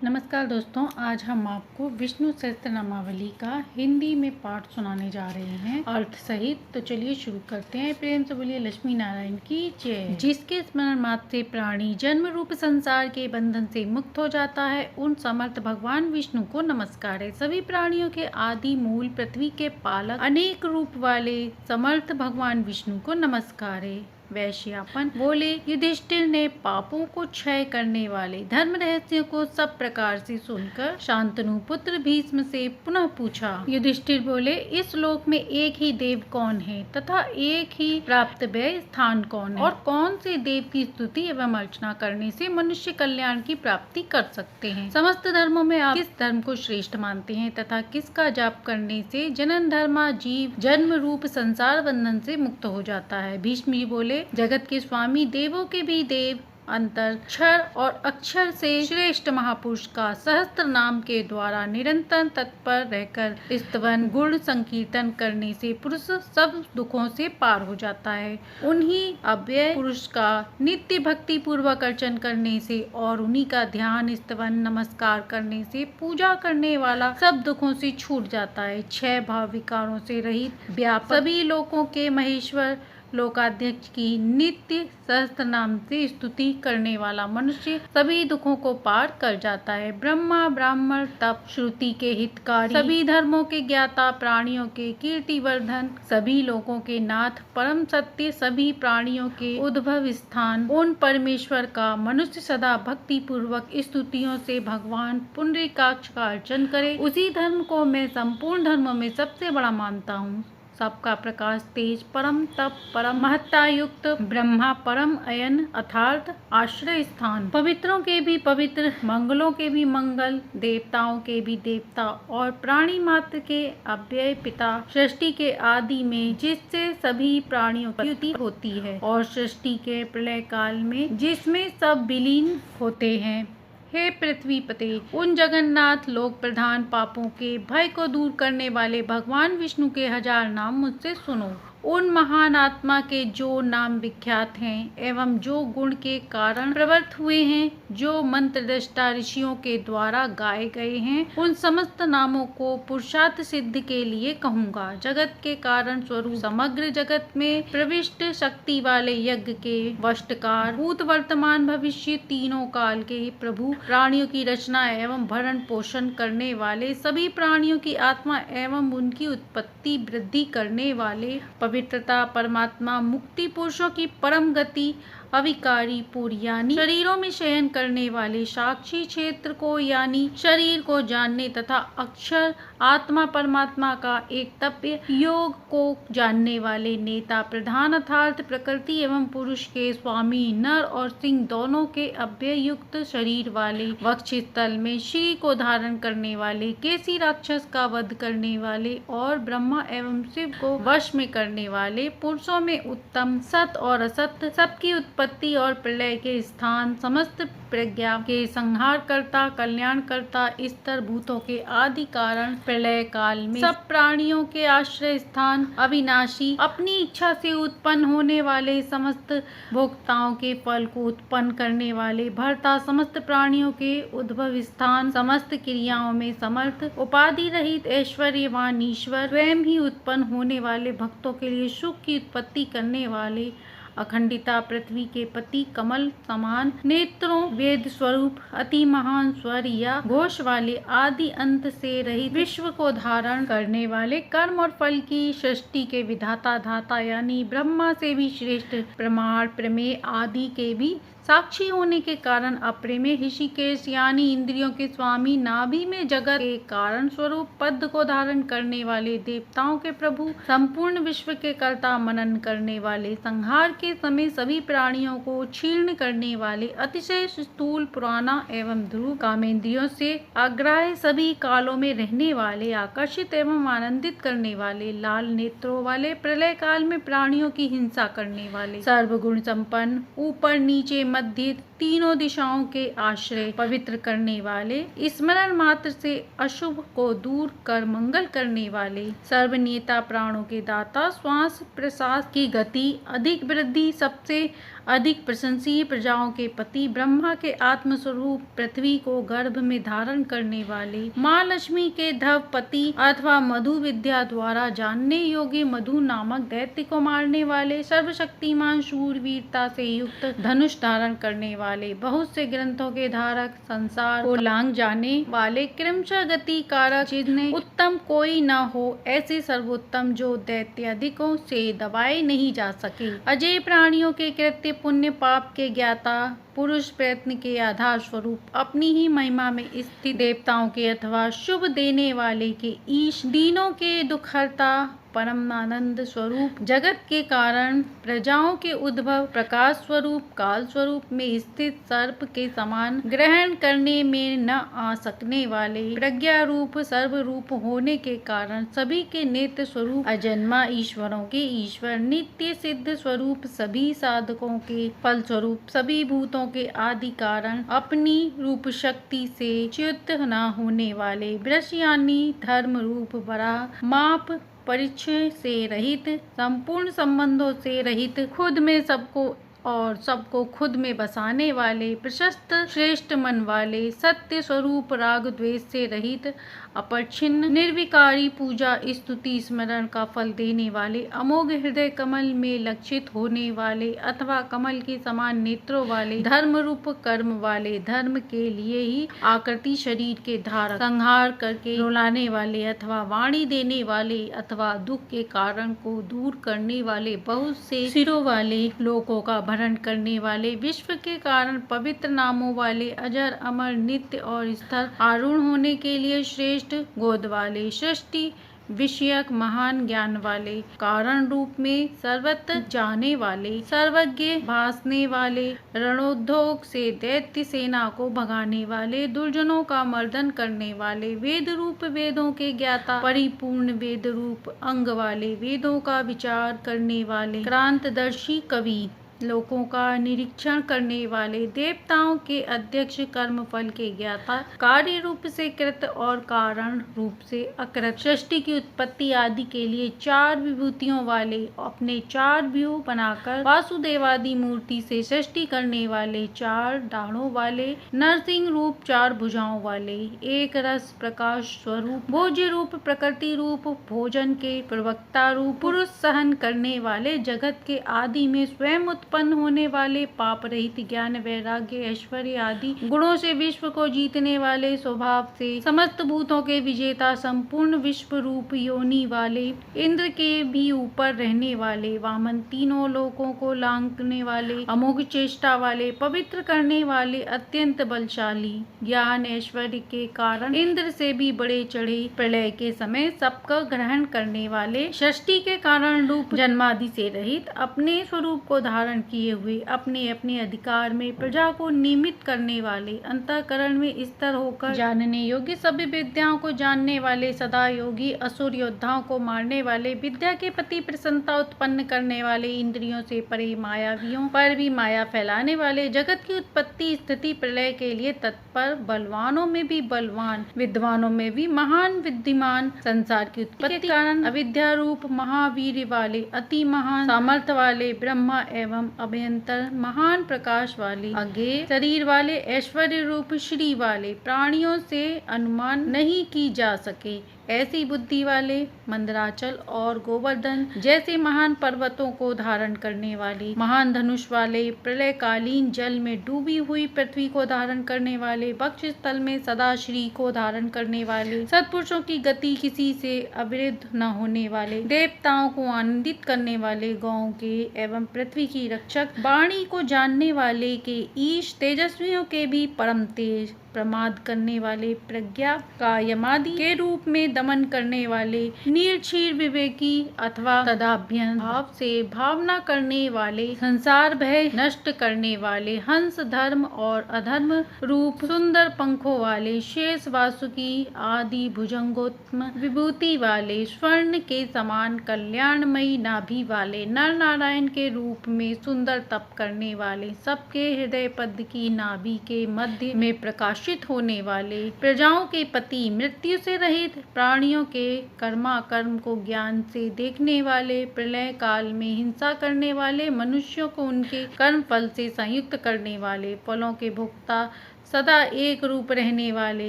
नमस्कार दोस्तों, आज हम आपको विष्णु सहस्त्रनामावली का हिंदी में पाठ सुनाने जा रहे हैं अर्थ सहित। तो चलिए शुरू करते हैं। प्रेम से बोलिए लक्ष्मी नारायण की जय। जिसके स्मरण मात्र से प्राणी जन्म रूप संसार के बंधन से मुक्त हो जाता है, उन समर्थ भगवान विष्णु को नमस्कार है। सभी प्राणियों के आदि मूल, पृथ्वी के पालक, अनेक रूप वाले समर्थ भगवान विष्णु को नमस्कार है। वैश्यापन बोले, युधिष्ठिर ने पापों को क्षय करने वाले धर्म रहस्य को सब प्रकार से सुनकर शांतनु पुत्र भीष्म से पुनः पूछा। युधिष्ठिर बोले, इस लोक में एक ही देव कौन है तथा एक ही प्राप्त व्यय स्थान कौन है, और कौन से देव की स्तुति एवं अर्चना करने से मनुष्य कल्याण की प्राप्ति कर सकते हैं। समस्त धर्मों में आप किस धर्म को श्रेष्ठ मानते हैं तथा किसका जाप करने से जनन धर्मा जीव जन्म रूप संसार बंधन से मुक्त हो जाता है। भीष्म जी बोले, जगत के स्वामी, देवों के भी देव, अंतर क्षर और अक्षर से श्रेष्ठ महापुरुष का सहस्त्र नाम के द्वारा निरंतर तत्पर रहकर स्तवन गुण संकीर्तन करने से पुरुष सब दुखों से पार हो जाता है। उन्हीं अव्यय पुरुष का नित्य भक्ति पूर्वक अर्चन करने से और उन्हीं का ध्यान स्तवन नमस्कार करने से पूजा करने वाला सब दुखों से छूट जाता है। 6 भाव विकारों से रहित व्यापक सभी लोकों के महेश्वर लोकाध्यक्ष की नित्य सहस्त्र नाम से स्तुति करने वाला मनुष्य सभी दुखों को पार कर जाता है। ब्रह्मा ब्राह्मण तप श्रुति के हितकारी, सभी धर्मों के ज्ञाता, प्राणियों के कीर्तिवर्धन, सभी लोगों के नाथ, परम सत्य, सभी प्राणियों के उद्भव स्थान, उन परमेश्वर का मनुष्य सदा भक्ति पूर्वक स्तुतियों से भगवान पुंडरीकाक्ष का अर्चन करे, उसी धर्म को मैं संपूर्ण धर्मों में सबसे बड़ा मानता हूँ। सबका प्रकाश तेज, परम तप, परम महत्ता युक्त ब्रह्मा, परम अयन अर्थात आश्रय स्थान, पवित्रों के भी पवित्र, मंगलों के भी मंगल, देवताओं के भी देवता और प्राणी मात्र के अव्यय पिता, सृष्टि के आदि में जिससे सभी प्राणियों की उत्पत्ति होती है और सृष्टि के प्रलय काल में जिसमें सब विलीन होते हैं। हे पृथ्वी पते, उन जगन्नाथ लोक प्रधान पापों के भय को दूर करने वाले भगवान विष्णु के 1000 नाम मुझसे सुनो। उन महान आत्मा के जो नाम विख्यात हैं एवं जो गुण के कारण प्रवृत्त हुए हैं, जो मंत्र दृष्टा ऋषियों के द्वारा गाए गए हैं, उन समस्त नामों को पुरुषार्थ सिद्ध के लिए कहूँगा। जगत के कारण स्वरूप, समग्र जगत में प्रविष्ट शक्ति वाले, यज्ञ के वष्टकार, भूत वर्तमान भविष्य तीनों काल के प्रभु, प्राणियों की रचना एवं भरण पोषण करने वाले, सभी प्राणियों की आत्मा एवं उनकी उत्पत्ति वृद्धि करने वाले, पवित्रता, परमात्मा, मुक्ति, पुरुषों की परम गति, अविकारी पूर्व यानी शरीरों में शयन करने वाले, साक्षी क्षेत्र को यानी शरीर को जानने तथा अक्षर आत्मा परमात्मा का एक तप्य योग को जानने वाले, नेता, प्रधान अर्थात प्रकृति एवं पुरुष के स्वामी, नर और सिंह दोनों के अव्यय युक्त शरीर वाले, वक्षस्थल में श्री को धारण करने वाले, केसी राक्षस का वध करने वाले और ब्रह्मा एवं शिव को वश में करने वाले, पुरुषों में उत्तम, सत और असत, सबकी उत्पत्ति और प्रलय के स्थान, समस्त प्रज्ञा के संहार करता, कल्याण करता, स्तर भूतों के आदि कारण, प्रलय काल में सब प्राणियों के आश्रय स्थान, अविनाशी, अपनी इच्छा से उत्पन्न होने वाले, समस्त भोक्ताओं के फल को उत्पन्न करने वाले, भरता, समस्त प्राणियों के उद्भव स्थान, समस्त क्रियाओं में समर्थ, उपाधि रहित, ऐश्वर्यवान ईश्वर, स्वयं ही उत्पन्न होने वाले, भक्तों के लिए सुख की उत्पत्ति करने वाले, अखंडिता, पृथ्वी के पति, कमल समान नेत्रों, वेद स्वरूप, अति महान स्वर या घोष वाले, आदि अंत से रहित, विश्व को धारण करने वाले, कर्म और फल की सृष्टि के विधाता, धाता यानी ब्रह्मा से भी श्रेष्ठ, प्रमाण, प्रमेय आदि के भी साक्षी होने के कारण अप्रेमेय, ऋषिकेश यानी इंद्रियों के स्वामी, नाभि में जगत के कारण स्वरूप, पद को धारण करने वाले, देवताओं के प्रभु, संपूर्ण विश्व के कर्ता, मनन करने वाले, संहार के समय सभी प्राणियों को क्षीर्ण करने वाले, अतिशय स्थूल, पुराना एवं ध्रुव, कामेंद्रियों से अग्राह्य, सभी कालों में रहने वाले, आकर्षित एवं आनंदित करने वाले, लाल नेत्रों वाले, प्रलय काल में प्राणियों की हिंसा करने वाले, सर्वगुण संपन्न, ऊपर नीचे मध्य तीनों दिशाओं के आश्रय, पवित्र करने वाले, स्मरण मात्र से अशुभ को दूर कर मंगल करने वाले, सर्वनेता, प्राणों के दाता, श्वास प्रश्वास की गति, अधिक वृद्धि, सबसे अधिक प्रशंसीय, प्रजाओं के पति, ब्रह्मा के आत्मस्वरूप, पृथ्वी को गर्भ में धारण करने वाले, माँ लक्ष्मी के धवपति अथवा मधु विद्या द्वारा जानने योग्य मधु नामक दैत्य को मारने वाले, सर्वशक्तिमान, शूरवीरता से युक्त, धनुष धारण करने वाले, बहुत से ग्रंथों के धारक, संसार को लांघ जाने वाले, क्रमशः गति कारक, जिन्हें उत्तम कोई न हो ऐसे सर्वोत्तम, जो दैत्यादिकों से दबाए नहीं जा सके, अजय, प्राणियों के कृत्य, पुण्य पाप के ज्ञाता, पुरुष प्रयत्न के आधार स्वरूप, अपनी ही महिमा में स्थित, देवताओं के अथवा शुभ देने वाले के ईश, दीनों के दुखहर्ता, परमानंद स्वरूप, जगत के कारण, प्रजाओं के उद्भव, प्रकाश स्वरूप, काल स्वरूप में स्थित, सर्प के समान ग्रहण करने में न आ सकने वाले, प्रज्ञा रूप, सर्व रूप होने के कारण, सभी के नेत्र स्वरूप, अजन्मा, ईश्वरों के ईश्वर, नित्य सिद्ध स्वरूप, सभी साधकों के फल स्वरूप, सभी भूतों के आदि कारण, अपनी रूप शक्ति से च्युत न होने वाले, वृष यानी धर्म रूप, वराह, माप परिचय से रहित, संपूर्ण संबंधों से रहित, खुद में सबको और सबको खुद में बसाने वाले, प्रशस्त श्रेष्ठ मन वाले, सत्य स्वरूप, राग द्वेष से रहित, अपरिच्छिन्न, निर्विकारी, पूजा स्तुति स्मरण का फल देने वाले, अमोघ हृदय, कमल में लक्षित होने वाले अथवा कमल के समान नेत्रों वाले, धर्म रूप कर्म वाले, धर्म के लिए ही आकृति शरीर के धारक, संहार करके रुलाने वाले अथवा वाणी देने वाले अथवा दुख के कारण को दूर करने वाले, बहुत से सिरों वाले, लोकों का भरण करने वाले, विश्व के कारण, पवित्र नामों वाले, अजर अमर, नित्य और स्थिर, आरूढ़ होने के लिए श्रेष्ठ गोद वाले, सृष्टि विषयक महान ज्ञान वाले, कारण रूप में सर्वत्र जाने वाले, सर्वज्ञ भासने वाले, रणोद्योग से दैत्य सेना को भगाने वाले, दुर्जनों का मर्दन करने वाले, वेद रूप, वेदों के ज्ञाता, परिपूर्ण वेद रूप अंग वाले, वेदों का विचार करने वाले, क्रांतदर्शी कवि, लोकों का निरीक्षण करने वाले, देवताओं के अध्यक्ष, कर्म फल के ज्ञाता, कार्य रूप से कृत और कारण रूप से अकृत, सृष्टि की उत्पत्ति आदि के लिए चार विभूतियों वाले, अपने चार व्यूह बनाकर वासुदेवादि मूर्ति से सृष्टि करने वाले, चार डाढ़ों वाले, नरसिंह रूप, चार भुजाओं वाले, एक रस प्रकाश स्वरूप, भोज्य रूप, प्रकृति रूप, भोजन के प्रवक्ता रूप, पुरुष सहन करने वाले, जगत के आदि में स्वयं उत्पन्न होने वाले, पाप रहित, ज्ञान वैराग्य ऐश्वर्य आदि गुणों से विश्व को जीतने वाले, स्वभाव से समस्त भूतों के विजेता, संपूर्ण विश्व रूप योनि वाले, इंद्र के भी ऊपर रहने वाले, वामन, तीनों लोकों को लांघने वाले, अमोघ चेष्टा वाले, पवित्र करने वाले, अत्यंत बलशाली, ज्ञान ऐश्वर्य के कारण इंद्र से भी बड़े चढ़े, प्रलय के समय सबका ग्रहण करने वाले, सृष्टि के कारण रूप जन्मादि से रहित, अपने स्वरूप को धारण किए हुए, अपने अपने अधिकार में प्रजा को नियमित करने वाले, अंतःकरण में स्थिर होकर जानने योग्य, सभी विद्याओं को जानने वाले, सदा योगी, असुर योद्धाओं को मारने वाले, विद्या के प्रति प्रसन्नता उत्पन्न करने वाले, इंद्रियों से परे, मायावियों पर भी माया फैलाने वाले, जगत की उत्पत्ति स्थिति प्रलय के लिए तत्पर, बलवानों में भी बलवान, विद्वानों में भी महान विद्यमान, संसार की उत्पत्ति के कारण अविद्या रूप महावीर वाले, अति महान सामर्थ्य वाले, ब्रह्मा एवं अभयंतर महान प्रकाश वाले, अज्ञेय शरीर वाले, ऐश्वर्य रूप श्री वाले, प्राणियों से अनुमान नहीं की जा सके ऐसी बुद्धि वाले, मंदराचल और गोवर्धन जैसे महान पर्वतों को धारण करने वाले, महान धनुष वाले, प्रलयकालीन जल में डूबी हुई पृथ्वी को धारण करने वाले, वक्ष स्थल में सदा श्री को धारण करने वाले, सत्पुरुषों की गति किसी से अविरुद्ध न होने वाले, देवताओं को आनंदित करने वाले, गौओं के एवं पृथ्वी की रक्षक, वाणी को जानने वाले के ईश, तेजस्वियों के भी परम तेज, प्रमाद करने वाले, प्रज्ञा का यमादि के रूप में दमन करने वाले, निर्क्षीर विवेकी अथवा तदाभ्यंतर भाव से भावना करने वाले, संसार भय नष्ट करने वाले, हंस धर्म और अधर्म रूप सुंदर पंखों वाले, शेष वासुकी आदि भुजंगोत्तम विभूति वाले, स्वर्ण के समान कल्याणमयी नाभि वाले, नर नारायण के रूप में सुंदर तप करने वाले, सबके हृदय पद की नाभि के मध्य में प्रकाशित होने वाले, प्रजाओं के पति, मृत्यु से रहित, प्राणियों के कर्माकर्म को ज्ञान से देखने वाले, प्रलय काल में हिंसा करने वाले, मनुष्यों को उनके कर्म फल से संयुक्त करने वाले, फलों के भोक्ता, सदा एक रूप रहने वाले,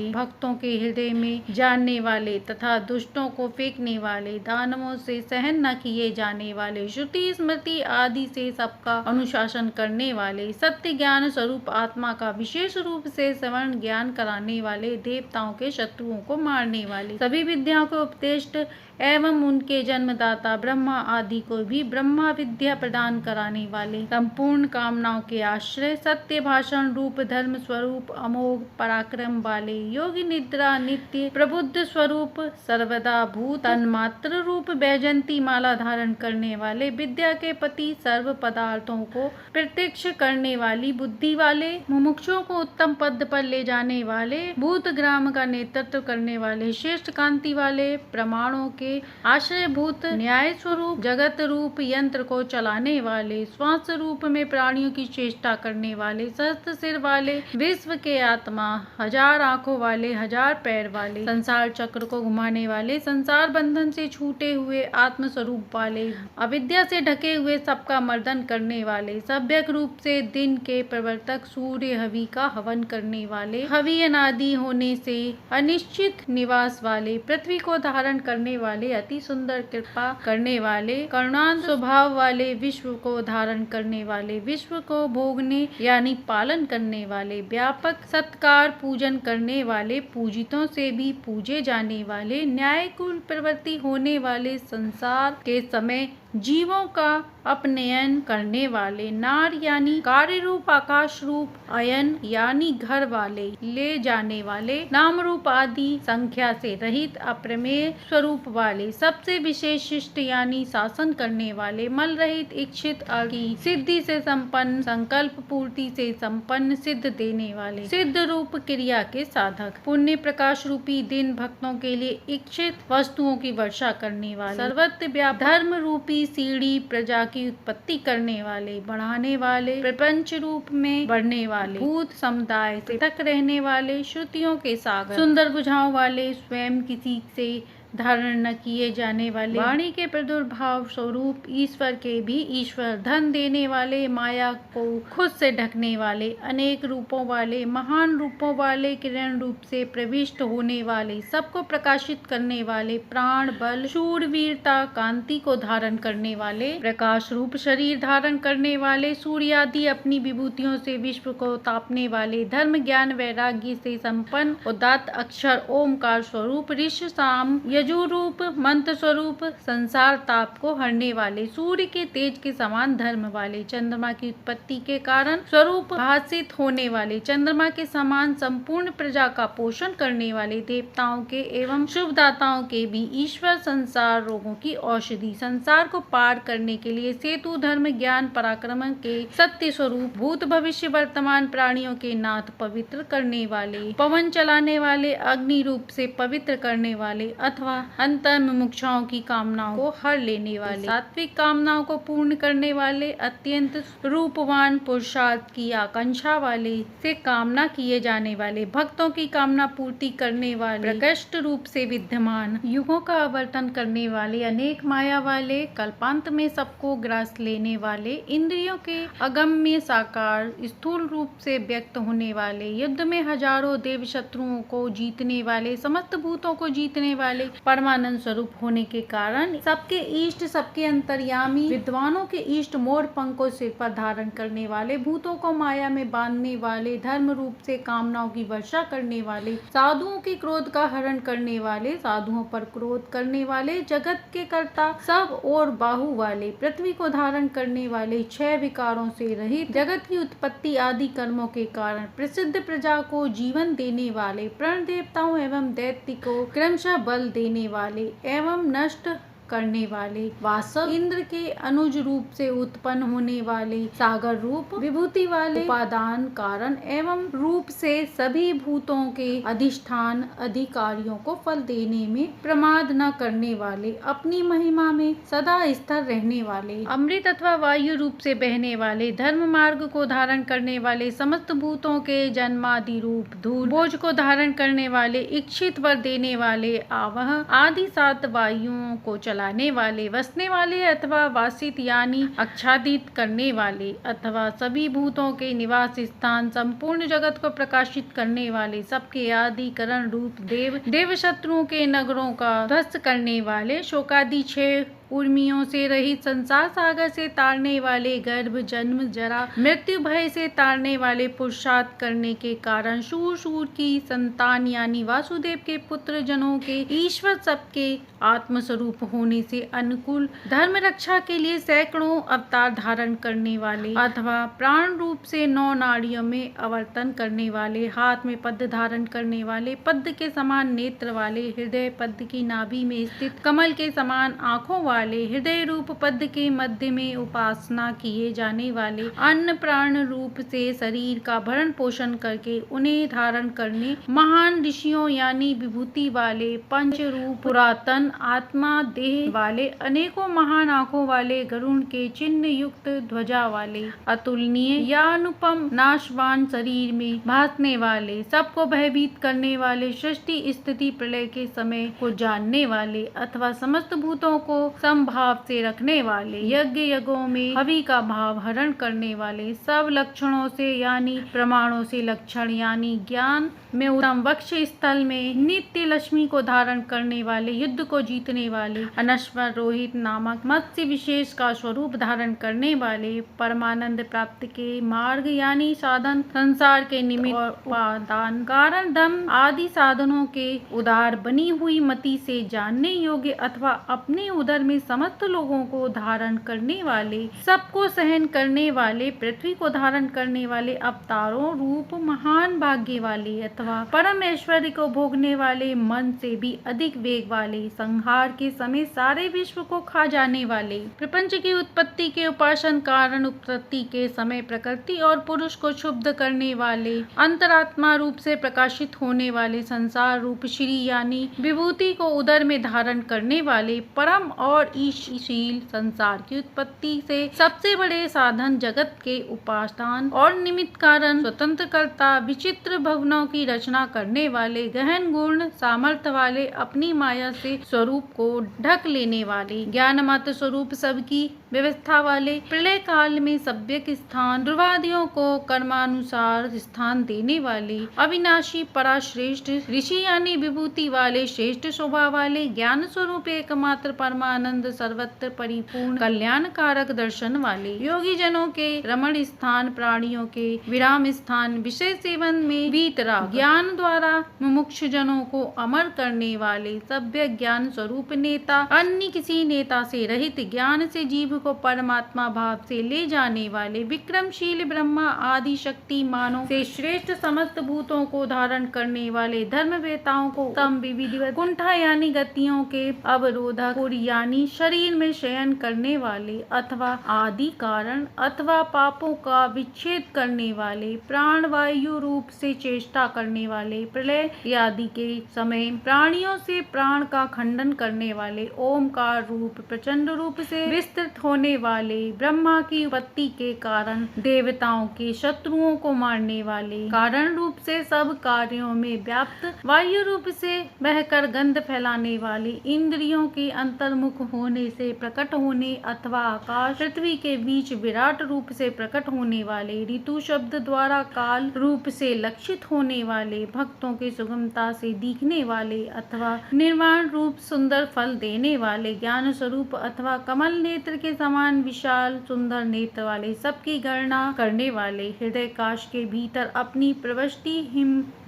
भक्तों के हृदय में जानने वाले तथा दुष्टों को फेंकने वाले, दानवों से सहन न किए जाने वाले, श्रुति स्मृति आदि से सबका अनुशासन करने वाले, सत्य ज्ञान स्वरूप आत्मा का विशेष रूप से श्रवण ज्ञान कराने वाले, देवताओं के शत्रुओं को मारने वाले, सभी विद्याओं के उपदेष्ट एवं उनके जन्मदाता ब्रह्मा आदि को भी ब्रह्मा विद्या प्रदान कराने वाले, संपूर्ण कामनाओं के आश्रय, सत्य भाषण रूप धर्म स्वरूप अमोघ पराक्रम वाले, योगी निद्रा नित्य प्रबुद्ध स्वरूप, सर्वदा भूत तन्मात्र रूप, बैजंती माला धारण करने वाले, विद्या के पति, सर्व पदार्थों को प्रत्यक्ष करने वाली बुद्धि वाले, मुमुक्षुओं को उत्तम पद पर ले जाने वाले, भूत ग्राम का नेतृत्व करने वाले, श्रेष्ठ कांति वाले, प्रमाणों के आश्रयभूत, न्याय स्वरूप, जगत रूप यंत्र को चलाने वाले, श्वास रूप में प्राणियों की चेष्टा करने वाले, सहस्त्र सिर वाले, विश्व के आत्मा, हजार आंखों वाले, हजार पैर वाले, संसार चक्र को घुमाने वाले, संसार बंधन से छूटे हुए आत्म स्वरूप वाले, अविद्या से ढके हुए सबका मर्दन करने वाले, सभ्यक रूप से दिन के प्रवर्तक, सूर्य हवि का हवन करने वाले, हवि अनादि होने से अनिश्चित निवास वाले, पृथ्वी को धारण करने वाले, अति सुंदर कृपा करने वाले, करुणांत स्वभाव वाले, विश्व को धारण करने वाले, विश्व को भोगने यानी पालन करने वाले, व्यापक सत्कार पूजन करने वाले, पूजितों से भी पूजे जाने वाले, न्यायकुल प्रवृत्ति होने वाले, संसार के समय जीवों का अपनयन करने वाले, नार यानी कार्य रूप, आकाश रूप, अयन यानी घर वाले, ले जाने वाले, नाम रूप आदि संख्या से रहित अप्रमेय स्वरूप वाले, सबसे विशेष शिष्ट यानी शासन करने वाले, मल रहित, इच्छित की सिद्धि से संपन्न, संकल्प पूर्ति से संपन्न, सिद्ध देने वाले, सिद्ध रूप क्रिया के साधक, पुण्य प्रकाश रूपी दिन भक्तों के लिए इच्छित वस्तुओं की वर्षा करने वाले, सर्वत्र व्यापक धर्म रूपी सीढ़ी, प्रजा की उत्पत्ति करने वाले, बढ़ाने वाले, प्रपंच रूप में बढ़ने वाले, भूत समुदाय से पृथक रहने वाले, श्रुतियों के सागर, सुंदर बुझाव वाले, स्वयं किसी से धारण न किए जाने वाले, वाणी के प्रादुर्भाव स्वरूप ईश्वर के भी ईश्वर, धन देने वाले, माया को खुद से ढकने वाले, अनेक रूपों वाले, महान रूपों वाले, किरण रूप से प्रविष्ट होने वाले, सबको प्रकाशित करने वाले, प्राण बल, शूरवीरता, कांति को धारण करने वाले, प्रकाश रूप शरीर धारण करने वाले, सूर्य आदि अपनी विभूतियों से विश्व को तापने वाले, धर्म ज्ञान वैराग्य से संपन्न, उदात्त अक्षर ओमकार स्वरूप, ऋष साम यजु रूप, मंत्र स्वरूप, संसार ताप को हरने वाले, सूर्य के तेज के समान धर्म वाले, चंद्रमा की उत्पत्ति के कारण स्वरूप भाषित होने वाले, चंद्रमा के समान संपूर्ण प्रजा का पोषण करने वाले, देवताओं के एवं शुभदाताओं के भी ईश्वर, संसार रोगों की औषधि, संसार को पार करने के लिए सेतु, धर्म ज्ञान पराक्रम के सत्य स्वरूप, भूत भविष्य वर्तमान प्राणियों के नाथ, पवित्र करने वाले, पवन चलाने वाले, अग्नि रूप से पवित्र करने वाले अथवा अंतर मुमुक्षुओं की कामनाओं को हर लेने वाले, सात्विक कामनाओं को पूर्ण करने वाले, अत्यंत रूपवान, पुरुषार्थ की आकांक्षा वाले, से कामना किए जाने वाले, भक्तों की कामना पूर्ति करने वाले, प्रकृष्ट रूप से विद्यमान, युगों का आवर्तन करने वाले, अनेक माया वाले, कल्पांत में सबको ग्रास लेने वाले, इंद्रियों के अगम्य साकार स्थूल रूप से व्यक्त होने वाले, युद्ध में हजारों देव शत्रुओं को जीतने वाले, समस्त भूतों को जीतने वाले, परमानंद स्वरूप होने के कारण सबके इष्ट, सबके अंतर्यामी, विद्वानों के इष्ट, मोर पंख को सिर पर धारण करने वाले, भूतों को माया में बांधने वाले, धर्म रूप से कामनाओं की वर्षा करने वाले, साधुओं के क्रोध का हरण करने वाले, साधुओं पर क्रोध करने वाले, जगत के कर्ता, सब और बाहु वाले, पृथ्वी को धारण करने वाले, 6 विकारों से रहित, जगत की उत्पत्ति आदि कर्मों के कारण प्रसिद्ध प्रजा को जीवन देने वाले, प्रण देवताओं एवं दैत्य को क्रमशः बल देने वाले एवं नष्ट करने वाले, वासव इंद्र के अनुज रूप से उत्पन्न होने वाले, सागर रूप विभूति वाले, उपादान कारण एवं रूप से सभी भूतों के अधिष्ठान अधिकारियों को फल देने में प्रमाद न करने वाले, अपनी महिमा में सदा स्थिर रहने वाले, अमृत अथवा वायु रूप से बहने वाले, धर्म मार्ग को धारण करने वाले, समस्त भूतों के जन्मादि रूप धूल बोझ को धारण करने वाले, इच्छित वर देने वाले, आवह आदि 7 वायुओं को चलाने वाले, वसने वाले अथवा वासित यानी आच्छादित करने वाले अथवा सभी भूतों के निवास स्थान, संपूर्ण जगत को प्रकाशित करने वाले, सबके आदि करण रूप देव, देव शत्रुओं के नगरों का ध्वस्त करने वाले, शोकादि 6 उर्मियों से रहित, संसार सागर से तारने वाले, गर्भ जन्म जरा मृत्यु भय से तारने वाले, पुरुषार्थ करने के कारण शूर की संतान यानी वासुदेव के पुत्र जनों के ईश्वर, सबके आत्मस्वरूप होने से अनुकूल, धर्म रक्षा के लिए सैकड़ों अवतार धारण करने वाले अथवा प्राण रूप से 9 नाड़ियों में आवर्तन करने वाले, हाथ में पद्म धारण करने वाले, पद्म के समान नेत्र वाले, हृदय पद्म की नाभि में स्थित कमल के समान आँखों वाले, हृदय रूप पद्म के मध्य में उपासना किए जाने वाले, अन्न प्राण रूप से शरीर का भरण पोषण करके उन्हें धारण करने महान ऋषियों यानी विभूति वाले, पंच रूप पुरातन आत्मा देह वाले, अनेकों महान आँखों वाले, गरुण के चिन्ह युक्त ध्वजा वाले, अतुलनीय या अनुपम नाशवान शरीर में भासने वाले, सबको भयभीत करने वाले, सृष्टि स्थिति प्रलय के समय को जानने वाले अथवा समस्त भूतों को समभाव से रखने वाले, यज्ञ यज्ञों में हवि का भाव हरण करने वाले, सब लक्षणों से यानी प्रमाणों से लक्षण यानी ज्ञान में उत्तम, वक्ष स्थल में नित्य लक्ष्मी को धारण करने वाले, युद्ध को जीतने वाले, अनश्वर रोहित नामक मत्स्य विशेष का स्वरूप धारण करने वाले, परमानंद प्राप्ति के मार्ग यानी साधन, संसार के निमित्त और उपादान कारण धम आदि साधनों के उदार बनी हुई मति से जानने योग्य अथवा अपने उदर में समस्त लोगों को धारण करने वाले, सबको सहन करने वाले, पृथ्वी को धारण करने वाले, अवतारों रूप महान भाग्य वाले अथवा परम ऐश्वर्य को भोगने वाले, मन से भी अधिक वेग वाले, संहार के समय सारे विश्व को खा जाने वाले, प्रपंच की उत्पत्ति के उपासन कारण उत्पत्ति के समय प्रकृति और पुरुष को क्षुब्ध करने वाले, अंतरात्मा रूप से प्रकाशित होने वाले, संसार रूप श्री यानी विभूति को उदर में धारण करने वाले, परम और ईशशील, संसार की उत्पत्ति से सबसे बड़े साधन, जगत के उपादान और निमित्त कारण, स्वतंत्र कर्ता, विचित्र भवनों की रचना करने वाले, गहन गुण सामर्थ्य वाले, अपनी माया से स्वरूप को ढक लेने वाले, ज्ञान मात्र स्वरूप सबकी व्यवस्था वाले, प्रलय काल में सभ्यक स्थान, ध्रुवादियों को कर्मानुसार स्थान देने वाले, अविनाशी पराश्रेष्ठ ऋषि यानी विभूति वाले, श्रेष्ठ शोभा वाले, ज्ञान स्वरूप एकमात्र परमानंद, सर्वत्र परिपूर्ण कल्याणकारक दर्शन वाले, योगी जनों के रमण स्थान, प्राणियों के विराम स्थान, विषय सेवन में वीतराग, ज्ञान द्वारा मुमुक्ष जनों को अमर करने वाले, सभ्य ज्ञान स्वरूप नेता, अन्य किसी नेता से रहित, ज्ञान से जीव को परमात्मा भाव से ले जाने वाले, विक्रमशील ब्रह्मा आदि शक्ति मानों से श्रेष्ठ, समस्त भूतों को धारण करने वाले, धर्म वेताओं को तम विविधिवत कुंठा यानी गतियों के अवरोधक यानी शरीर में शयन करने वाले अथवा आदि कारण अथवा पापों का विच्छेद करने वाले, प्राण वायु रूप से चेष्टा करने वाले, प्रलय आदि के समय प्राणियों से प्राण का खंडन करने वाले, ओमकार रूप प्रचंड रूप से विस्तृत होने वाले, ब्रह्मा की उत्पत्ति के कारण देवताओं के शत्रुओं को मारने वाले, कारण रूप से सब कार्यों में व्याप्त, वायु रूप से बहकर गंध फैलाने वाले, इंद्रियों के अंतर्मुख होने से प्रकट होने अथवा आकाश पृथ्वी के बीच विराट रूप से प्रकट होने वाले, ऋतु शब्द द्वारा काल रूप से लक्षित होने वाले, भक्तों की सुगमता से दिखने वाले अथवा निर्वाण रूप सुंदर फल देने वाले, ज्ञान स्वरूप अथवा कमल नेत्र के समान विशाल सुंदर नेत्र वाले, सबकी गणना करने वाले, हृदय काश के भीतर अपनी प्रवष्टि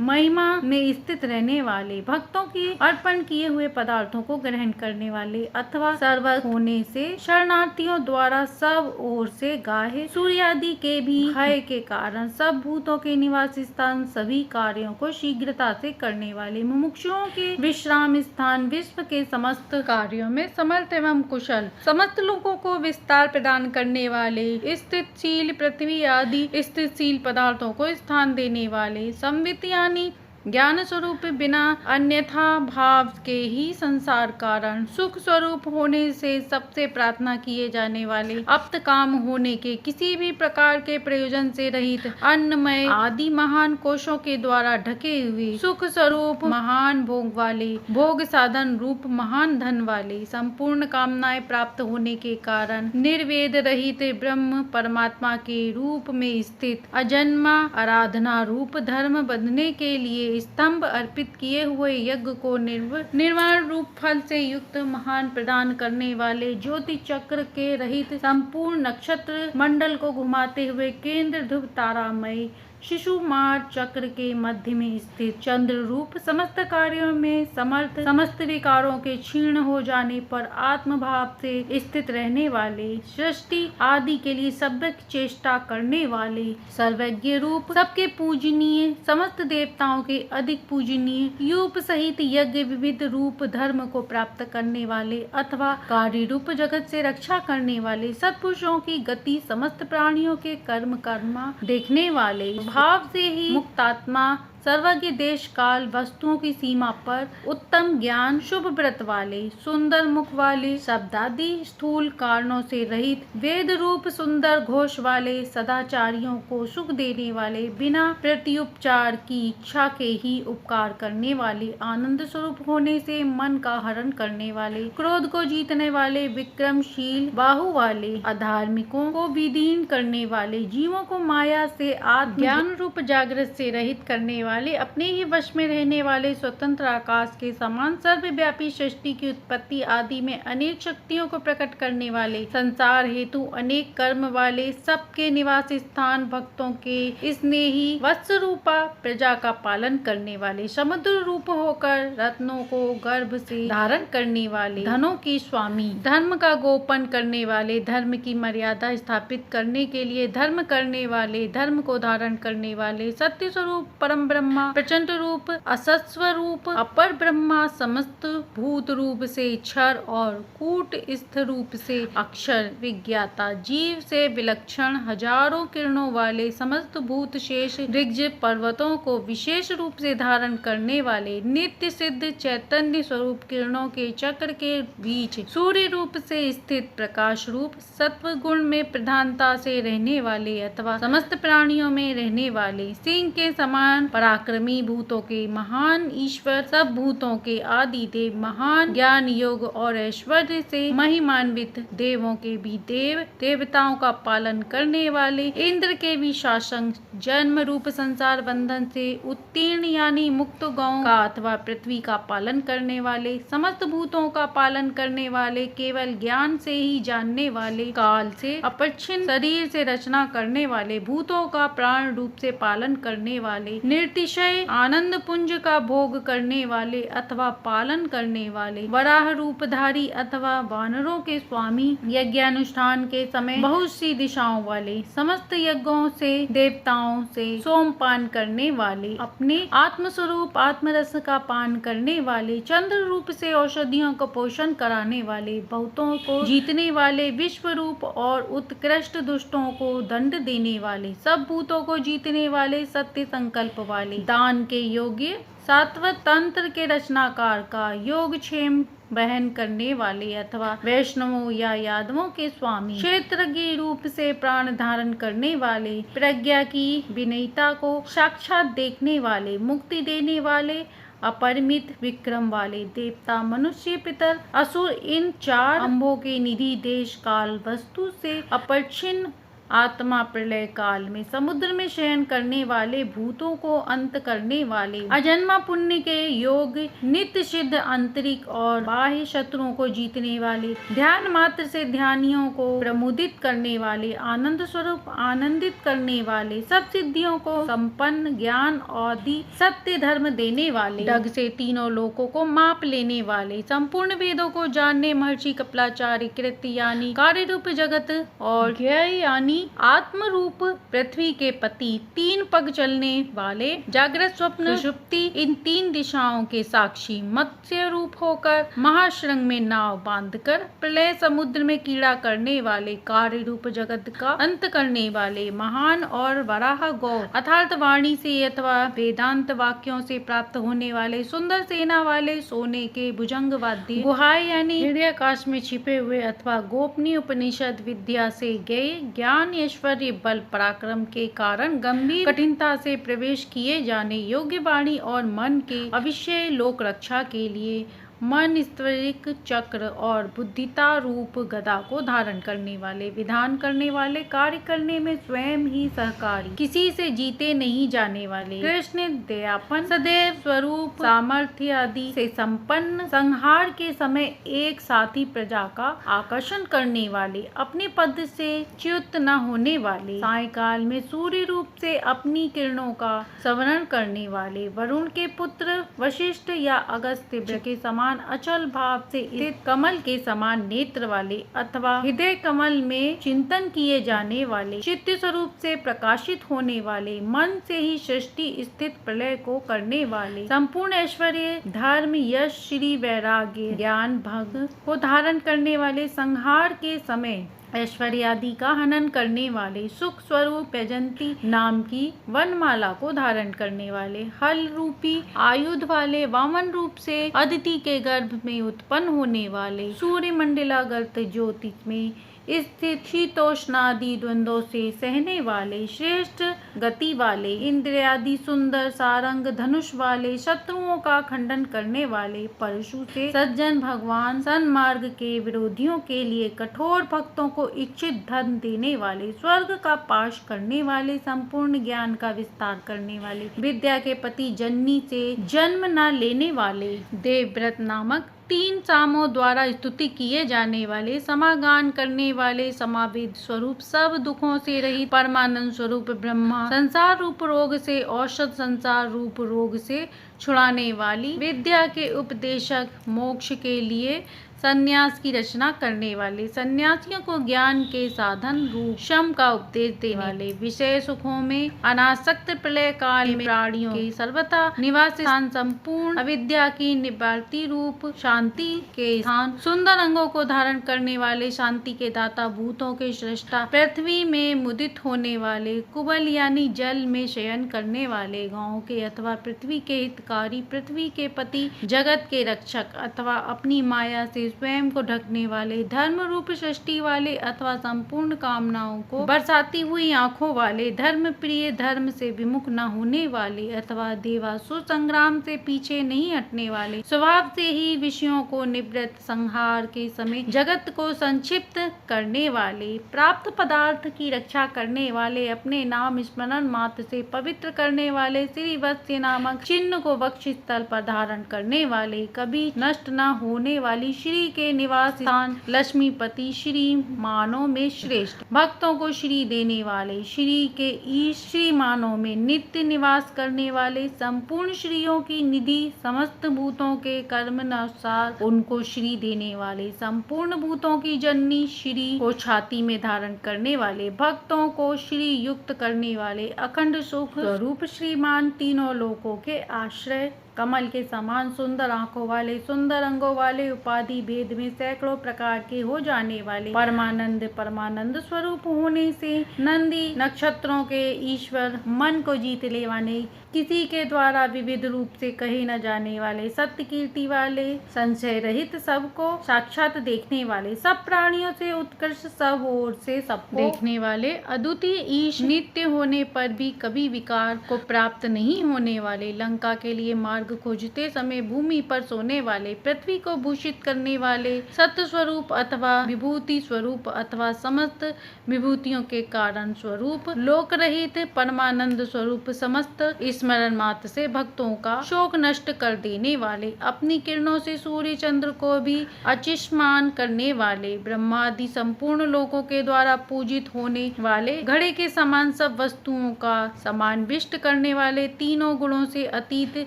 महिमा में स्थित रहने वाले, भक्तों की अर्पण किए हुए पदार्थों को ग्रहण करने वाले अथवा सर्वत्र होने से शरणार्थियों द्वारा सब ओर से गाहे, सूर्य आदि के भी भय के कारण सब भूतों के निवास स्थान, सभी कार्यों को शीघ्रता से करने वाले, मुमुक्षुओं के विश्राम स्थान, विश्व के समस्त कार्यों में समर्थ एवं कुशल, समस्त लोगों को विस्तार प्रदान करने वाले, स्थितशील पृथ्वी आदि स्थितशील पदार्थों को स्थान देने वाले, संवित यानी ज्ञान स्वरूप बिना अन्यथा भाव के ही संसार कारण, सुख स्वरूप होने से सबसे प्रार्थना किए जाने वाले, अप्त काम होने के किसी भी प्रकार के प्रयोजन से रहित, अन्नमय आदि महान कोशों के द्वारा ढके हुए, सुख स्वरूप महान भोग वाले, भोग साधन रूप महान धन वाले, संपूर्ण कामनाएं प्राप्त होने के कारण निर्वेद रहित ब्रह्म परमात्मा के रूप में स्थित, अजन्मा आराधना रूप धर्म बंधने के लिए स्तंभ अर्पित किए हुए, यज्ञ को निर्वाण रूप फल से युक्त महान प्रदान करने वाले, ज्योति चक्र के रहित संपूर्ण नक्षत्र मंडल को घुमाते हुए केंद्र ध्रुव तारामय शिशुमार चक्र के मध्य में स्थित, चंद्र रूप समस्त कार्यों में समर्थ, समस्त विकारों के क्षीण हो जाने पर आत्म भाव से स्थित रहने वाले, सृष्टि आदि के लिए सभ्य चेष्टा करने वाले, सर्वज्ञ रूप सबके पूजनीय, समस्त देवताओं के अधिक पूजनीय, यूप सहित यज्ञ विविध रूप धर्म को प्राप्त करने वाले अथवा कार्य रूप जगत से रक्षा करने वाले, सत्पुरुषों की गति, समस्त प्राणियों के कर्मा देखने वाले, भाव से ही मुक्तात्मा, सर्वज्ञ, देश काल वस्तुओं की सीमा पर उत्तम ज्ञान, शुभ व्रत वाले, सुंदर मुख वाले, शब्दादि स्थूल कारणों से रहित, वेद रूप सुंदर घोष वाले, सदाचारियों को सुख देने वाले, बिना प्रत्युपचार की इच्छा के ही उपकार करने वाले, आनंद स्वरूप होने से मन का हरण करने वाले, क्रोध को जीतने वाले, विक्रमशील बाहु वाले, अधार्मिकों को विदीन करने वाले, जीवों को माया से आत्म ज्ञान रूप जागृत से रहित करने वाले, अपने ही वश में रहने वाले, स्वतंत्र आकाश के समान सर्वव्यापी सृष्टि की उत्पत्ति आदि में अनेक शक्तियों को प्रकट करने वाले, संसार हेतु अनेक कर्म वाले, सबके निवास स्थान, भक्तों के स्नेही, वत्स रूपा प्रजा का पालन करने वाले, समुद्र रूप होकर रत्नों को गर्भ से धारण करने वाले, धनों के स्वामी, धर्म का गोपन करने वाले, धर्म की मर्यादा स्थापित करने के लिए धर्म करने वाले, धर्म को धारण करने वाले, सत्य स्वरूप परम ब्रह्मा, प्रचंड रूप, असत स्वरूप, अपर ब्रह्मा, समस्त भूत रूप से क्षर और कूटस्थ रूप से अक्षर, विज्ञाता, जीव से विलक्षण, हजारों किरणों वाले, समस्त भूत शेष ऋग्ज पर्वतों को विशेष रूप से धारण करने वाले, नित्य सिद्ध चैतन्य स्वरूप, किरणों के चक्र के बीच सूर्य रूप से स्थित, प्रकाश रूप, सत्व गुण में प्रधानता से रहने वाले अथवा समस्त प्राणियों में रहने वाले, सिंह के समान पराक्रमी, भूतों के महान ईश्वर, सब भूतों के आदि देव, महान ज्ञान योग और ऐश्वर्य से महिमान्वित, देवों के भी देव, देवताओं का पालन करने वाले, इंद्र के भी शासक, जन्म रूप संसार बंधन से उत्तीर्ण यानी मुक्त गौं का अथवा पृथ्वी का पालन करने वाले, समस्त भूतों का पालन करने वाले, केवल ज्ञान से ही जानने वाले, काल से अपरिच्छिन्न शरीर से रचना करने वाले, भूतों का प्राण रूप से पालन करने वाले, निर्तिशय आनंद पुंज का भोग करने वाले अथवा पालन करने वाले, वराह रूपधारी अथवा वानरों के स्वामी, यज्ञानुष्ठान के समय बहुत सी दिशाओं वाले, समस्त यज्ञों से देवताओं से सोमपान करने वाले, अपने आत्मस्वरूप आत्मरस का पान करने वाले, चंद्र रूप से औषधियों को पोषण कराने वाले, बहुतों को जीतने वाले, विश्व रूप और उत्कृष्ट दुष्टों को दंड देने वाले, सब भूतों को जीतने वाले, सत्य संकल्प वाले, दान के योग्य, सात्वत तंत्र के रचनाकार का योगक्षेम बहन करने वाले अथवा वैष्णवों या यादवों के स्वामी, क्षेत्रज्ञ रूप से प्राण धारण करने वाले, प्रज्ञा की विनयता को साक्षात देखने वाले, मुक्ति देने वाले, अपरिमित विक्रम वाले देवता, मनुष्य, पितर, असुर, इन चार अंबों के निधि, देश काल वस्तु से अपरिच्छिन्न आत्मा, प्रलय काल में समुद्र में शयन करने वाले, भूतों को अंत करने वाले, अजन्मा पुण्य के योग, नित्य सिद्ध आंतरिक और बाह्य शत्रुओं को जीतने वाले, ध्यान मात्र से ध्यानियों को प्रमुदित करने वाले, आनंद स्वरूप आनंदित करने वाले, सब सिद्धियों को संपन्न, ज्ञान आदि सत्य धर्म देने वाले, डग से तीनों लोकों को माप लेने वाले, संपूर्ण वेदों को जानने, महर्षि कपिलाचार्य कृत यानी कार्य रूप जगत और ज्ञेय यानी आत्म रूप पृथ्वी के पति, तीन पग चलने वाले, जागृत स्वप्न सुषुप्ति इन तीन दिशाओं के साक्षी, मत्स्य रूप होकर महाशृंग में नाव बांधकर प्रलय समुद्र में कीड़ा करने वाले, कार्य रूप जगत का अंत करने वाले, महान और वराह गौ अर्थात वाणी से अथवा वेदांत वाक्यों से प्राप्त होने वाले, सुंदर सेना वाले, सोने के भुजंग वाद्य, गुहाएं यानी हृदयाकाश में छिपे हुए अथवा गोपनीय उपनिषद विद्या से गए, ज्ञान ऐश्वर्य बल पराक्रम के कारण गंभीर कठिनता से प्रवेश किए जाने योग्य, वाणी और मन के अविषय लोक रक्षा के लिए मन स्तरिक चक्र और बुद्धिता रूप गदा को धारण करने वाले, विधान करने वाले, कार्य करने में स्वयं ही सहकारी, किसी से जीते नहीं जाने वाले, कृष्ण दयापन, सदैव स्वरूप, सामर्थ्य आदि से संपन्न, संहार के समय एक साथी प्रजा का आकर्षण करने वाले, अपने पद से च्युत न होने वाले, सायकाल में सूर्य रूप से अपनी किरणों का संवरण करने वाले, वरुण के पुत्र वशिष्ठ या अगस्त्य के समान अचल भाव से स्थित, कमल के समान नेत्र वाले अथवा हृदय कमल में चिंतन किए जाने वाले, चित्त स्वरूप से प्रकाशित होने वाले, मन से ही सृष्टि स्थित प्रलय को करने वाले, संपूर्ण ऐश्वर्य धर्म यश श्री वैराग्य ज्ञान भग को धारण करने वाले, संहार के समय ऐश्वर्य आदि का हनन करने वाले, सुख स्वरूप वैजंती नाम की वनमाला को धारण करने वाले, हल रूपी आयुध वाले, वामन रूप से अदिति के गर्भ में उत्पन्न होने वाले, सूर्य मंडलागत ज्योति में स्थित शीतोष्णादि द्वंद्वों से सहने वाले, श्रेष्ठ गति वाले, इंद्रियादि सुंदर सारंग धनुष वाले, शत्रुओं का खंडन करने वाले, परशु से सज्जन भगवान, सन्मार्ग के विरोधियों के लिए कठोर भक्तों को इच्छित धन देने वाले, स्वर्ग का पाश करने वाले, संपूर्ण ज्ञान का विस्तार करने वाले, विद्या के पति जननी से जन्म न लेने वाले, देवव्रत नामक तीन सामों द्वारा स्तुति किए जाने वाले, समागान करने वाले, समावेद स्वरूप सब दुखों से रहित परमानंद स्वरूप ब्रह्मा, संसार रूप रोग से औषध, संसार रूप रोग से छुड़ाने वाली, विद्या के उपदेशक, मोक्ष के लिए संन्यास की रचना करने वाले, सन्यासियों को ज्ञान के साधन रूप शम का उपदेश देने वाले, विषय सुखों में अनासक्त, प्रलय काल में प्राणियों के सर्वथा निवास स्थान, संपूर्ण अविद्या की निवृत्ति रूप शांति के स्थान, सुंदर अंगों को धारण करने वाले, शांति के दाता, भूतों के श्रेष्ठा, पृथ्वी में मुदित होने वाले, कुबल यानी जल में शयन करने वाले, गांवों के अथवा पृथ्वी के हितकारी, पृथ्वी के पति, जगत के रक्षक अथवा अपनी माया से स्वयं को ढकने वाले, धर्म रूप सृष्टि वाले अथवा संपूर्ण कामनाओं को बरसाती हुई आंखों वाले, धर्म प्रिय, धर्म से विमुख न होने वाले अथवा देवासुर संग्राम से पीछे नहीं हटने वाले, स्वभाव से ही विषयों को निवृत्त, संहार के समय जगत को संक्षिप्त करने वाले, प्राप्त पदार्थ की रक्षा करने वाले, अपने नाम स्मरण मात्र से पवित्र करने वाले, श्री वत्स्य नामक चिन्ह को वक्ष स्थल पर धारण करने वाले, कभी नष्ट न होने वाली श्री के निवास स्थान, लक्ष्मीपति, श्री मानों में श्रेष्ठ, भक्तों को श्री देने वाले, श्री के ईश, श्री मानों में नित्य निवास करने वाले, संपूर्ण श्रीयों की निधि, समस्त भूतों के कर्म अनुसार उनको श्री देने वाले, संपूर्ण भूतों की जननी, श्री को छाती में धारण करने वाले, भक्तों को श्री युक्त करने वाले, अखंड सुख स्वरूप श्रीमान, तीनों लोकों के आश्रय, कमल के समान सुंदर आंखों वाले, सुंदर अंगों वाले, उपाधि भेद में सैकड़ों प्रकार के हो जाने वाले, परमानंद स्वरूप होने से नंदी नक्षत्रों के ईश्वर, मन को जीत ले वाले, किसी के द्वारा विविध रूप से कहे न जाने वाले, सत्य कीर्ति वाले, संशय रहित, सबको साक्षात देखने वाले, सब प्राणियों से उत्कृष्ट, सब ओर से सबको देखने वाले, अद्वितीय ईश, नित्य होने पर भी कभी विकार को प्राप्त नहीं होने वाले, लंका के लिए मार्ग खोजते समय भूमि पर सोने वाले, पृथ्वी को भूषित करने वाले, सत्य स्वरूप अथवा विभूति स्वरूप अथवा समस्त विभूतियों के कारण स्वरूप, लोक रहित, परमानंद स्वरूप, समस्त स्मरण मात्र से भक्तों का शोक नष्ट कर देने वाले, अपनी किरणों से सूर्य चंद्र को भी अचिष्मान करने वाले, ब्रह्मादि संपूर्ण लोकों के द्वारा पूजित होने वाले, घड़े के समान सब वस्तुओं का समाविष्ट करने वाले, तीनों गुणों से अतीत,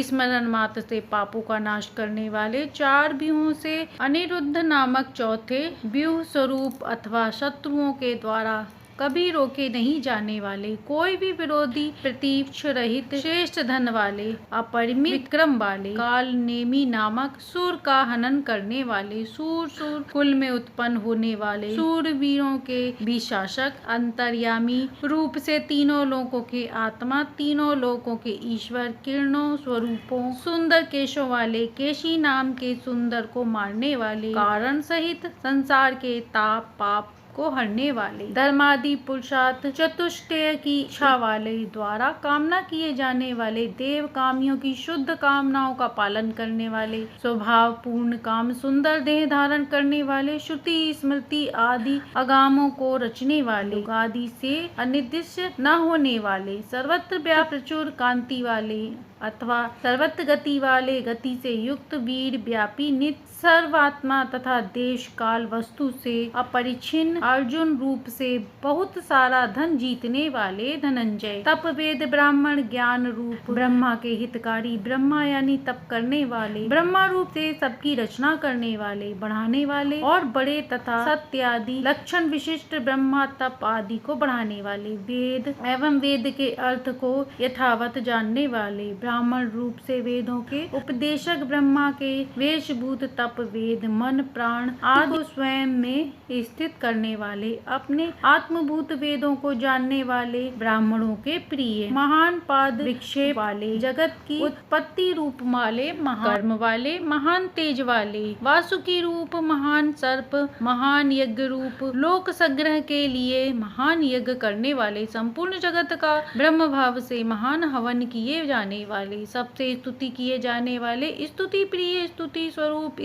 स्मरण मात्र से पापों का नाश करने वाले, चार व्यूहों से अनिरुद्ध नामक चौथे व्यूह स्वरूप अथवा शत्रुओं के द्वारा कभी रोके नहीं जाने वाले, कोई भी विरोधी प्रतीक्ष रहित, श्रेष्ठ धन वाले, अपरिमित विक्रम वाले, काल नेमी नामक सूर का हनन करने वाले, सूर कुल में उत्पन्न होने वाले, सूरवीरों के भी शासक, अंतर्यामी रूप से तीनों लोकों के आत्मा, तीनों लोकों के ईश्वर, किरणों स्वरूपों, सुंदर केशों वाले, केशी नाम के सुंदर को मारने वाले, कारण सहित संसार के ताप पाप को हरने वाले, धर्मादि पुरुषार्थ चतुष्टय की इच्छा वाले, द्वारा कामना किए जाने वाले, देव कामियों की शुद्ध कामनाओं का पालन करने वाले, स्वभाव पूर्ण काम सुंदर देह धारण करने वाले, श्रुति स्मृति आदि आगमों को रचने वाले, आदि से अनिर्दिष्ट न होने वाले, सर्वत्र व्याप्त प्रचुर कांति वाले अथवा सर्वत्र गति वाले, गति से युक्त, वीर व्यापी, नित्य सर्वात्मा तथा देश काल वस्तु से अपरिच्छिन्न, अर्जुन रूप से बहुत सारा धन जीतने वाले, धनंजय, तप वेद ब्राह्मण ज्ञान रूप, ब्रह्मा के हितकारी, ब्रह्मा यानी तप करने वाले, ब्रह्मा रूप से सबकी रचना करने वाले, बढ़ाने वाले और बड़े तथा सत्य आदि लक्षण विशिष्ट, ब्रह्मा तप आदि को बढ़ाने वाले, वेद एवं वेद के अर्थ को यथावत जानने वाले, ब्राह्मण रूप से वेदों के उपदेशक, ब्रह्मा के वेशभूत तप वेद मन प्राण आदि को स्वयं में स्थित करने वाले, अपने आत्मभूत वेदों को जानने वाले, ब्राह्मणों के प्रिय, महान पाद विक्षेप वाले, जगत की उत्पत्ति रूप वाले, महान कर्म वाले, महान तेज वाले, वासुकी रूप, महान सर्प, महान यज्ञ रूप, लोक संग्रह के लिए महान यज्ञ करने वाले, संपूर्ण जगत का ब्रह्म भाव से महान हवन किए जाने वाले, सबसे स्तुति किए जाने वाले, स्तुति प्रिय, स्तुति स्वरूप,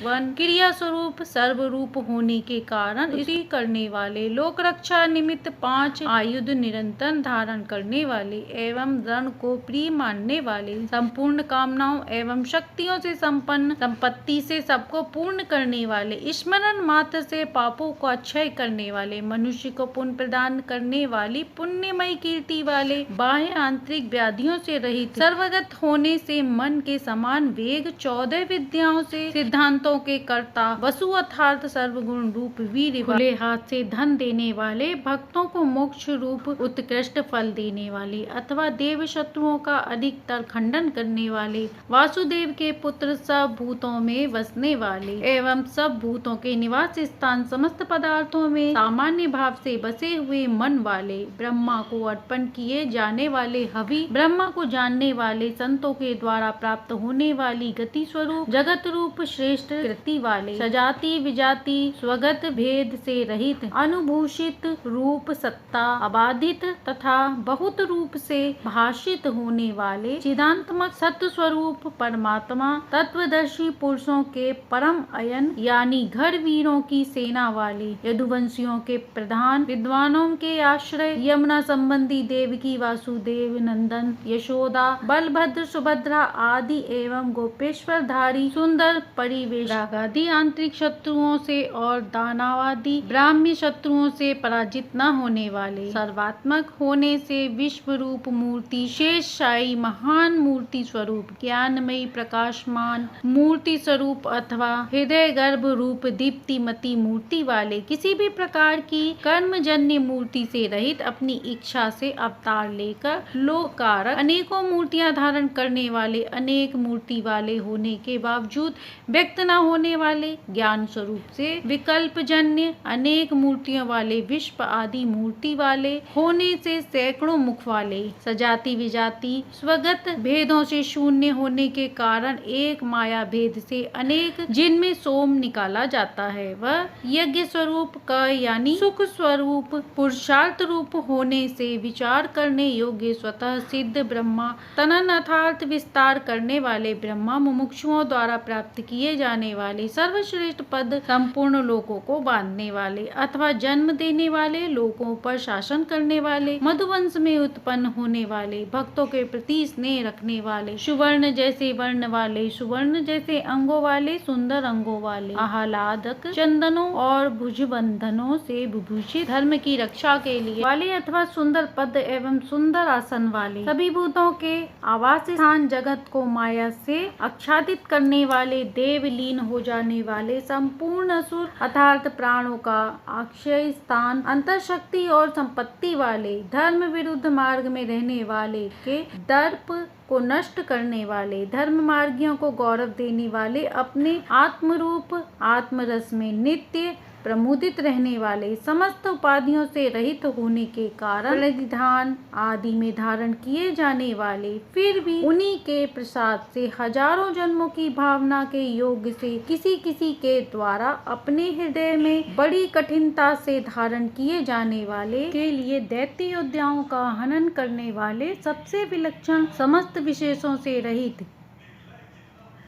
वन क्रिया स्वरूप, सर्वरूप होने के कारण स्तुति करने वाले, लोक रक्षा निमित्त 5 आयुध निरंतर धारण करने वाले, एवं रण को प्रिय मानने वाले, संपूर्ण कामनाओं एवं शक्तियों से संपन्न, संपत्ति से सबको पूर्ण करने वाले, स्मरण मात्र से पापों को अक्षय करने वाले, मनुष्य को पुण्य प्रदान करने वाली, पुण्यमयी कीर्ति वाले, बाह्य आंतरिक व्याधियों से रहित, सर्वगत होने से मन के समान वेग, 14 विद्याओं से सिद्धांतों के कर्ता, वसु अर्थात सर्वगुण रूप, वीर, खुले हाथ से धन देने वाले, भक्तों को मोक्ष रूप उत्कृष्ट फल देने वाले, अथवा देव शत्रुओं का अधिकतर खंडन करने वाले, वासुदेव के पुत्र, सब भूतों में बसने वाले एवं सब भूतों के निवास स्थान, समस्त पदार्थों में सामान्य भाव से बसे हुए मन वाले, ब्रह्मा को अर्पण किए जाने वाले हवि, ब्रह्मा को जानने वाले, संतों के द्वारा प्राप्त होने वाली गति स्वरूप, जगत रूप श्रेष्ठ कृति वाले, सजाति विजाति स्वगत भेद से रहित, अनुभूषित रूप, सत्ता अबाधित तथा बहुत रूप से भाषित होने वाले, चिदात्मक सत्य स्वरूप परमात्मा, तत्वदर्शी पुरुषों के परम अयन यानी घर वीरों की सेना वाले, यदुवंशियों के प्रधान, विद्वानों के आश्रय, यमुना संबंधी देवकी, वासुदेव नंदन, यशोदा, बलभद्र, सुभद्रा आदि एवं गोपेश्वर धारी, सुंदर परिवेश, रागादि आंतरिक शत्रुओं से और दानवादि ब्राह्मी शत्रुओं से पराजित न होने वाले, सर्वात्मक होने से विश्व रूप मूर्ति, शेषशायी महान मूर्ति स्वरूप, ज्ञानमयी प्रकाशमान मूर्ति स्वरूप अथवा हृदय गर्भ रूप दीप्तिमती मूर्ति वाले, किसी भी प्रकार की कर्मजन्य मूर्ति से रहित, अपनी इच्छा से अवतार लेकर लोक कारक अनेकों मूर्तियां मूर्तियां धारण करने वाले, अनेक मूर्ति वाले होने के बावजूद व्यक्त न होने वाले, ज्ञान स्वरूप से विकल्प जन्य अनेक मूर्तियों वाले, विश्व आदि मूर्ति वाले होने से सैकड़ों मुख वाले, सजाति विजाति स्वगत भेदों से शून्य होने के कारण एक माया भेद से अनेक जिनमें सोम निकाला जाता है, वह यज्ञ स्वरूप का यानी सुख स्वरूप पुरुषार्थ रूप होने से विचार करने योग्य स्वतः सिद्ध ब्रह्मा, तनन अर्थात विस्तार करने वाले ब्रह्मा, मुमुक्षुओं द्वारा प्राप्त किए जाने वाले सर्वश्रेष्ठ पद, संपूर्ण लोकों को बांधने वाले अथवा जन्म देने वाले, लोकों पर शासन करने वाले, मधुवंश में उत्पन्न होने वाले, भक्तों के प्रति स्नेह रखने वाले, सुवर्ण जैसे वर्ण वाले, सुवर्ण जैसे अंगों वाले, सुंदर अंगों वाले, आह्लादक चंदनों और भुजबंधनों से विभूषित, धर्म की रक्षा के लिए वाले अथवा सुंदर पद एवं सुंदर आसन वाले, सभी भूतों के आवास स्थान, जगत को माया से आच्छादित करने वाले, देव लीन हो जाने वाले, संपूर्ण असुर अर्थात प्राणों का अक्षय स्थान, अंतःशक्ति और संपत्ति वाले, धर्म विरुद्ध मार्ग में रहने वाले के दर्प को नष्ट करने वाले, धर्म मार्गियों को गौरव देने वाले, अपने आत्मरूप आत्मरस में नित्य प्रमुदित रहने वाले, समस्त उपाधियों से रहित होने के कारण परिधान आदि में धारण किए जाने वाले, फिर भी उन्हीं के प्रसाद से हजारों जन्मों की भावना के योग से किसी किसी के द्वारा अपने हृदय में बड़ी कठिनता से धारण किए जाने वाले, के लिए दैत्य योद्धाओं का हनन करने वाले, सबसे विलक्षण समस्त विशेषों से रहित,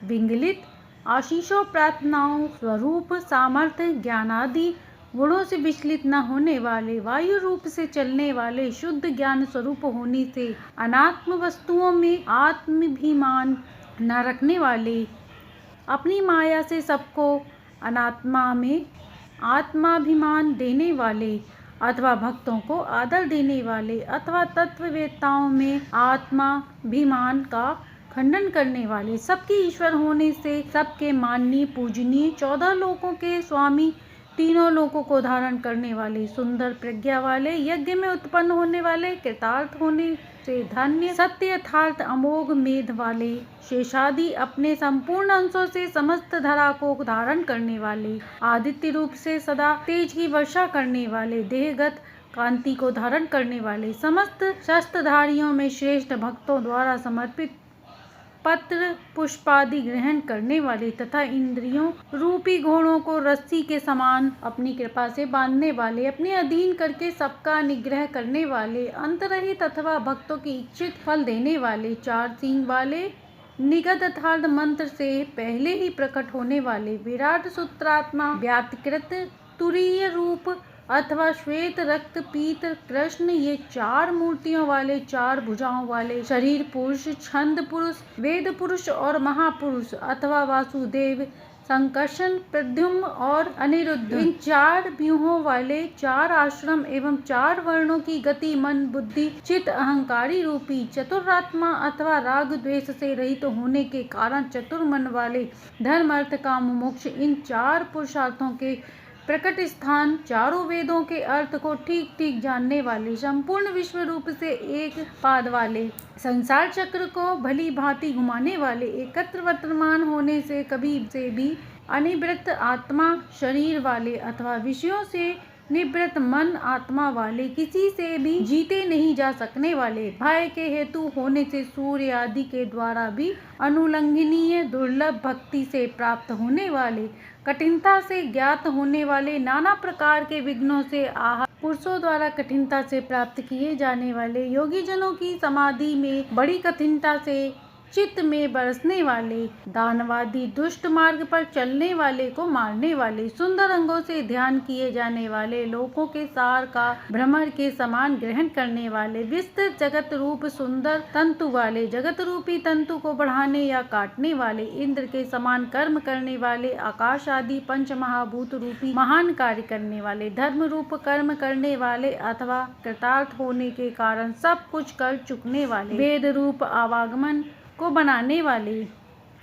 विंगलित आशीषों प्रार्थनाओं स्वरूप सामर्थ्य ज्ञानादि गुणों से विचलित न होने वाले, वायु रूप से चलने वाले, शुद्ध ज्ञान स्वरूप होने से अनात्म वस्तुओं में आत्माभिमान न रखने वाले, अपनी माया से सबको अनात्मा में आत्माभिमान देने वाले अथवा भक्तों को आदर देने वाले अथवा तत्ववेत्ताओं में आत्माभिमान का खंडन करने वाले, सबके ईश्वर होने से सबके माननीय पूजनीय, 14 लोकों के स्वामी, तीनों लोकों को धारण करने वाले, सुंदर प्रज्ञा वाले, यज्ञ में उत्पन्न होने वाले, कृतार्थ होने से धन्य, सत्य यथार्थ अमोघ मेध वाले, शेषादि अपने संपूर्ण अंशों से समस्त धरा को धारण करने वाले, आदित्य रूप से सदा तेज की वर्षा करने वाले, देहगत कांति को धारण करने वाले, समस्त शस्त्रधारियों में श्रेष्ठ, भक्तों द्वारा समर्पित पत्र पुष्पादि ग्रहण करने वाले तथा इंद्रियों रूपी घोड़ों को रस्सी के समान अपनी कृपा से बांधने वाले, अपने अधीन करके सबका निग्रह करने वाले, अंतरहित अथवा भक्तों की इच्छित फल देने वाले, 4 सींग वाले, निगत अर्थात मंत्र से पहले ही प्रकट होने वाले, विराट सूत्रात्मा, व्याकृत तुरीय रूप अथवा श्वेत रक्त पीत कृष्ण, ये 4 मूर्तियों वाले, 4 भुजाओं वाले, शरीर पुरुष, छंद पुरुष, वेद पुरुष और महापुरुष अथवा वासुदेव, संकर्षण, प्रद्युम्न और अनिरुद्ध, इन 4 व्यूहों वाले, 4 आश्रम एवं 4 वर्णों की गति, मन बुद्धि चित्त अहंकारी रूपी चतुरात्मा अथवा राग द्वेष से रहित होने के कारण चतुर्मन वाले, धर्म अर्थ काम मोक्ष, इन 4 पुरुषार्थों के प्रकट स्थान, 4 वेदों के अर्थ को ठीक ठीक जानने वाले, संपूर्ण विश्व रूप से एक पाद वाले, संसार चक्र को भली भांति घुमाने वाले, एकत्र वर्तमान होने से कभी से भी अनिवृत्त आत्मा शरीर वाले अथवा विषयों से निवृत्त मन आत्मा वाले, किसी से भी जीते नहीं जा सकने वाले, भय के हेतु होने से सूर्य आदि के द्वारा भी अनुलंघनीय, दुर्लभ भक्ति से प्राप्त होने वाले, कठिनता से ज्ञात होने वाले, नाना प्रकार के विघ्नों से पुरुषों द्वारा कठिनता से प्राप्त किए जाने वाले, योगी जनों की समाधि में बड़ी कठिनता से चित्त में बरसने वाले, दानवादी दुष्ट मार्ग पर चलने वाले को मारने वाले, सुंदर अंगों से ध्यान किए जाने वाले, लोकों के सार का भ्रमर के समान ग्रहण करने वाले, विस्तृत जगत रूप सुंदर तंतु वाले, जगत रूपी तंतु को बढ़ाने या काटने वाले, इंद्र के समान कर्म करने वाले, आकाश आदि पंच महाभूत रूपी महान कार्य करने वाले, धर्म रूप कर्म करने वाले अथवा कृतार्थ होने के कारण सब कुछ कर चुकने वाले, वेद रूप आवागमन को बनाने वाले,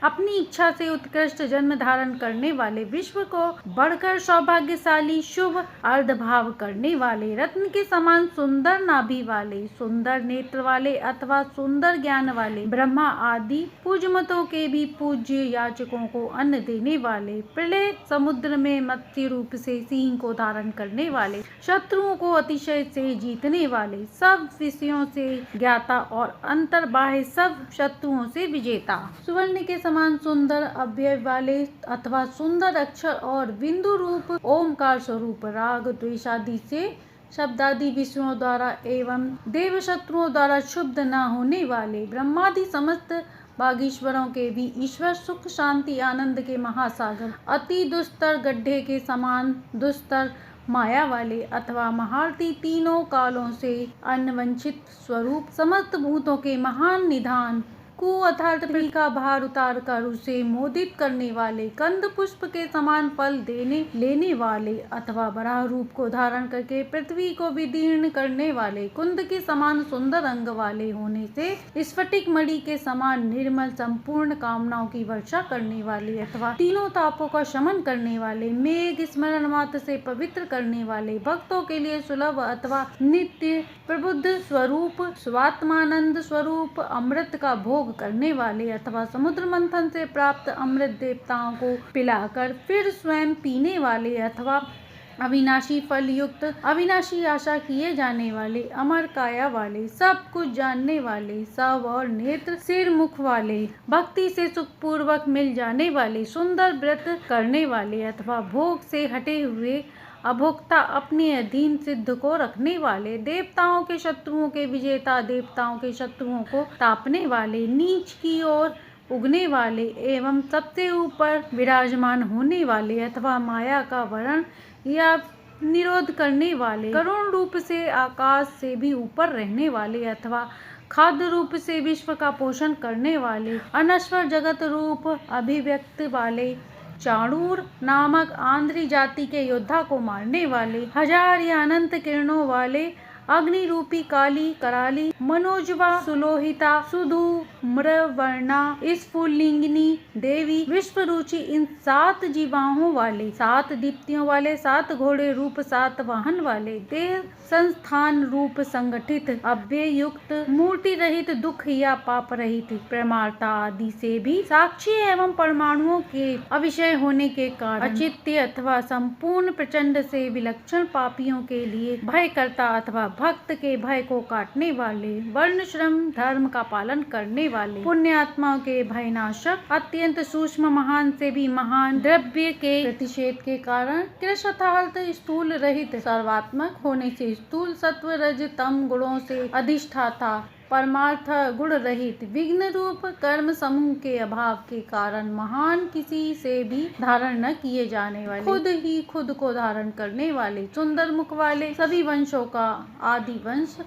अपनी इच्छा से उत्कृष्ट जन्म धारण करने वाले, विश्व को बढ़कर सौभाग्यशाली, शुभ अर्धभाव करने वाले, रत्न के समान सुंदर नाभि वाले, सुंदर नेत्र वाले अथवा सुंदर ज्ञान वाले, ब्रह्मा आदि पूज्यमतों के भी पूज्य याचकों को अन्न देने वाले, प्रलय समुद्र में मत्स्य रूप से सिंह को धारण करने वाले, शत्रुओं को अतिशय से जीतने वाले, सब विषयों से ज्ञाता और अंतर्बाह्य सब शत्रुओं से विजेता, सुवर्ण के समान सुंदर अवयव वाले अथवा सुंदर अक्षर और बिंदु रूप ओमकार स्वरूप, राग द्वेषादि से शब्दादि विषयों द्वारा एवं देव शत्रुओं द्वारा क्षुब्ध न होने वाले, ब्रह्मादि समस्त बागीश्वरों के भी ईश्वर, सुख शांति आनंद के महासागर, अति दुस्तर गड्ढे के समान दुस्तर माया वाले अथवा महारथी, तीनों कालों से अनवंचित स्वरूप, समस्त भूतों के महान निधान, कु अर्थात पृथ्वी का भार उतार कर उसे मोदित करने वाले, कंद पुष्प के समान फल देने लेने वाले अथवा बराह रूप को धारण करके पृथ्वी को विदीर्ण करने वाले, कुंद के समान सुंदर अंग वाले होने से स्फटिक मणि के समान निर्मल संपूर्ण कामनाओं की वर्षा करने वाले अथवा तीनों तापों का शमन करने वाले, मेघ स्मरण मात्र से पवित्र करने वाले, भक्तों के लिए सुलभ अथवा नित्य प्रबुद्ध स्वरूप, स्वात्मानंद स्वरूप, अमृत का भोग करने वाले अथवा समुद्र मंथन से प्राप्त अमृत देवताओं को पिलाकर फिर स्वयं पीने वाले अथवा अविनाशी फल युक्त, अविनाशी आशा किए जाने वाले, अमर काया वाले, सब कुछ जानने वाले, सब और नेत्र सिर मुख वाले, भक्ति से सुखपूर्वक मिल जाने वाले, सुंदर व्रत करने वाले अथवा भोग से हटे हुए अभोक्ता, अपने अधीन सिद्ध को रखने वाले, देवताओं के शत्रुओं के विजेता, देवताओं के शत्रुओं को तापने वाले, नीच की ओर उगने वाले एवं सबसे ऊपर विराजमान होने वाले अथवा माया का वरण या निरोध करने वाले, करुण रूप से आकाश से भी ऊपर रहने वाले अथवा खाद्य रूप से विश्व का पोषण करने वाले, अनश्वर जगत रूप अभिव्यक्त वाले, चाणूर नामक आंध्री जाति के योद्धा को मारने वाले, हजार या अनंत किरणों वाले, अग्नि रूपी काली कराली, मनोजवा सुलोहिता, सुधूम्रवर्णा, स्फुलिंगिनी देवी, विश्व रुचि, इन 7 जीवाओं वाले, 7 दीप्तियों वाले, 7 घोड़े रूप 7 वाहन वाले, देह संस्थान रूप संगठित, अव्यय युक्त, मूर्ति रहित, दुख या पाप रहित, प्रमाता आदि से भी साक्षी एवं परमाणुओं के अविषय होने के कारण अचित्य अथवा संपूर्ण प्रचंड से विलक्षण पापियों के लिए भय करता अथवा भक्त के भय को काटने वाले, वर्ण श्रम धर्म का पालन करने वाले, पुण्यात्माओं के भयनाशक, अत्यंत सूक्ष्म महान से भी महान, द्रव्य के प्रतिषेध के कारण कृषार्थ स्थूल रहित, सर्वात्मक होने से स्थूल सत्व रज तम गुणों से अधिष्ठाता, परमार्थ गुण रहित, विघ्न रूप कर्म समूह के अभाव के कारण महान, किसी से भी धारण न किए जाने वाले, खुद ही खुद को धारण करने वाले, सुंदर मुख वाले, सभी वंशों का आदि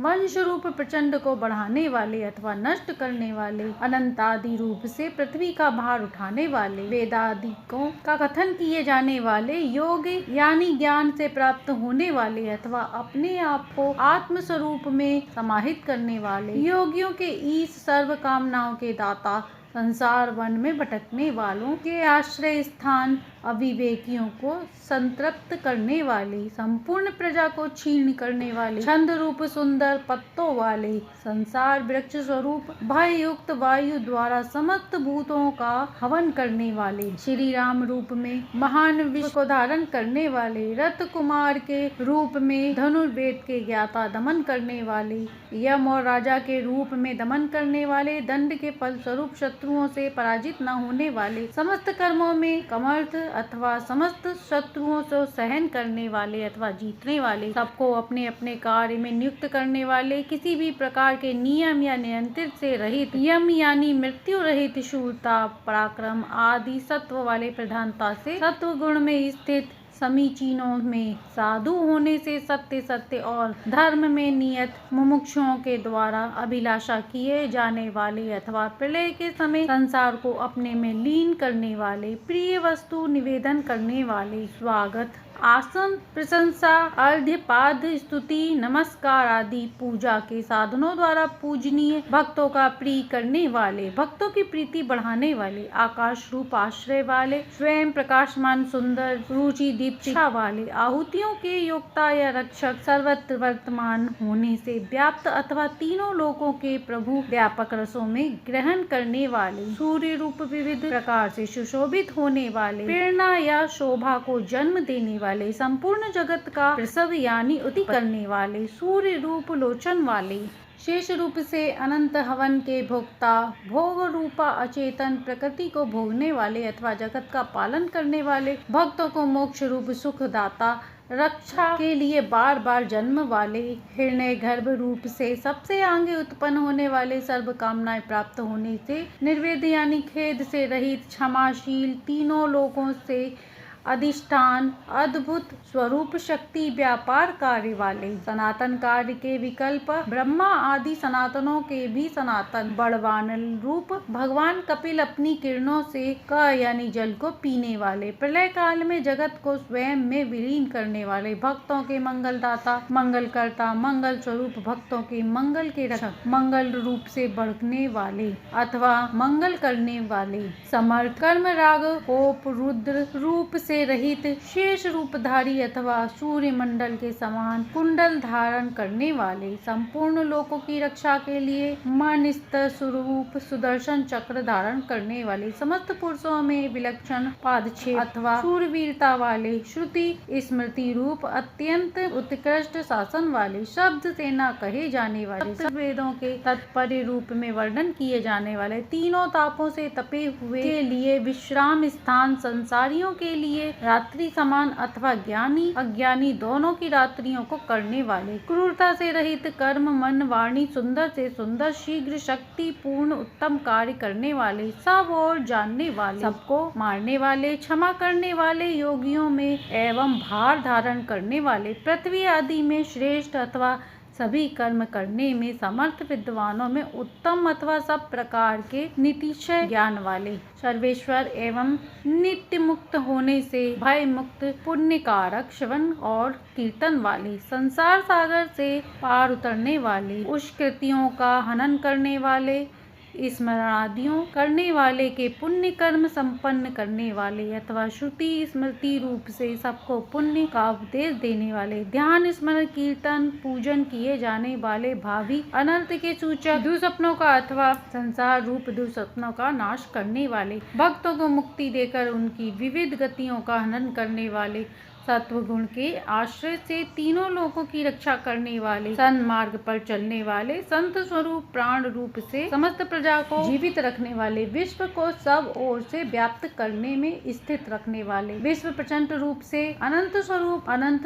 वंश रूप प्रचंड को बढ़ाने वाले अथवा नष्ट करने वाले, अनंत आदि रूप से पृथ्वी का भार उठाने वाले, वेदादिकों का कथन किए जाने वाले, योग यानी ज्ञान से प्राप्त होने वाले अथवा अपने आप को आत्म स्वरूप में समाहित करने वाले, योगियों के ईश, सर्व कामनाओं के दाता, संसार वन में भटकने वालों के आश्रय स्थान, अविवेकियों को संतृप्त करने वाले, संपूर्ण प्रजा को क्षीण करने वाले, छंद रूप सुंदर पत्तों वाले, संसार वृक्ष स्वरूप भय युक्त, वायु द्वारा समस्त भूतों का हवन करने वाले, श्री राम रूप में महान विश्व को धारण करने वाले, रथ कुमार के रूप में धनुर्वेद के ज्ञाता, दमन करने वाले, यम और राजा के रूप में दमन करने वाले, दंड के फल स्वरूप शत्रुओं से पराजित न होने वाले, समस्त कर्मों में समर्थ अथवा समस्त शत्रुओं से सहन करने वाले अथवा जीतने वाले, सबको अपने अपने कार्य में नियुक्त करने वाले, किसी भी प्रकार के नियम या नियंत्रित से रहित, यम यानी मृत्यु रहित, शूरता पराक्रम आदि सत्व वाले, प्रधानता से सत्व गुण में स्थित, समीचीनों में साधु होने से, सत्य सत्य और धर्म में नियत, मुमुक्षुओं के द्वारा अभिलाषा किए जाने वाले अथवा प्रलय के समय संसार को अपने में लीन करने वाले, प्रिय वस्तु निवेदन करने वाले, स्वागत आसन, प्रशंसा, अर्घ्य, पाद स्तुति, नमस्कार आदि पूजा के साधनों द्वारा पूजनीय, भक्तों का प्रिय करने वाले, भक्तों की प्रीति बढ़ाने वाले, आकाश रूप आश्रय वाले, स्वयं प्रकाशमान सुंदर, रुचि दीप्तिका वाले, आहुतियों के योक्ता या रक्षक, सर्वत्र वर्तमान होने से व्याप्त अथवा तीनों लोकों के प्रभु, व्यापक रसों में ग्रहण करने वाले, सूर्य रूप विविध प्रकार से सुशोभित होने वाले, प्रेरणा या शोभा को जन्म देने वाले, संपूर्ण जगत का प्रसव यानी उत्पत्ति करने वाले, सूर्य रूप लोचन वाले, शेष रूप से अनंत हवन के भोक्ता, भोग रूपा अचेतन प्रकृति को भोगने वाले अथवा जगत का पालन करने वाले, भक्तों को मोक्ष रूप सुख दाता, रक्षा के लिए बार बार जन्म वाले, हिरण्य गर्भ रूप से सबसे आगे उत्पन्न होने वाले, सर्व कामनाएं प्राप्त होने से निर्वेद यानी खेद से रहित, क्षमाशील, तीनों लोकों से अधिष्ठान, अद्भुत स्वरूप शक्ति, व्यापार कार्य वाले, सनातन कार्य के विकल्प, ब्रह्मा आदि सनातनों के भी सनातन, बड़वान रूप, भगवान कपिल अपनी किरणों से क यानी जल को पीने वाले, प्रलय काल में जगत को स्वयं में विलीन करने वाले, भक्तों के मंगलदाता, मंगलकर्ता, मंगल स्वरूप, भक्तों के मंगल के रक्षक, मंगल रूप से बढ़ने वाले अथवा मंगल करने वाले, समर्थ, कर्म राग, कोप, रुद्र रूप से रहित, शेष रूपधारी अथवा सूर्य मंडल के समान कुंडल धारण करने वाले, संपूर्ण लोकों की रक्षा के लिए मनिस्त स्वरूप सुदर्शन चक्र धारण करने वाले, समस्त पुरुषों में विलक्षण पादछेद अथवा शूरवीरता वाले, श्रुति स्मृति रूप अत्यंत उत्कृष्ट शासन वाले, शब्द से न कहे जाने वाले, वेदों के तात्पर्य रूप में वर्णन किए जाने वाले, तीनों तापों से तपे हुए के लिए विश्राम स्थान, संसारियों के लिए रात्रि समान अथवा ज्ञानी अज्ञानी दोनों की रात्रियों को करने वाले, क्रूरता से रहित, कर्म मन वाणी सुंदर से सुंदर, शीघ्र शक्ति पूर्ण उत्तम कार्य करने वाले, सब और जानने वाले, सबको मारने वाले, क्षमा करने वाले, योगियों में एवं भार धारण करने वाले, पृथ्वी आदि में श्रेष्ठ अथवा सभी कर्म करने में समर्थ, विद्वानों में उत्तम अथवा सब प्रकार के नितिशय ज्ञान वाले, सर्वेश्वर एवं नित्य मुक्त होने से भय मुक्त, पुण्य कारक, श्रवण और कीर्तन वाले, संसार सागर से पार उतरने वाले, उष्कृतियों का हनन करने वाले, स्मरणादियों करने वाले के पुण्य कर्म संपन्न करने वाले अथवा श्रुति स्मृति रूप से सबको पुण्य का उपदेश देने वाले, ध्यान स्मरण कीर्तन पूजन किए जाने वाले, भावी अनर्थ के सूचक, दुस्वप्नों का अथवा संसार रूप दुस्वप्नों का नाश करने वाले, भक्तों को मुक्ति देकर उनकी विविध गतियों का हनन करने वाले, सत्व गुण के आश्रय से तीनों लोकों की रक्षा करने वाले, सन्मार्ग पर चलने वाले, संत स्वरूप प्राण रूप से समस्त प्रजा को जीवित रखने वाले, विश्व को सब ओर से व्याप्त करने में स्थित रखने वाले, विश्व प्रचंड रूप से अनंत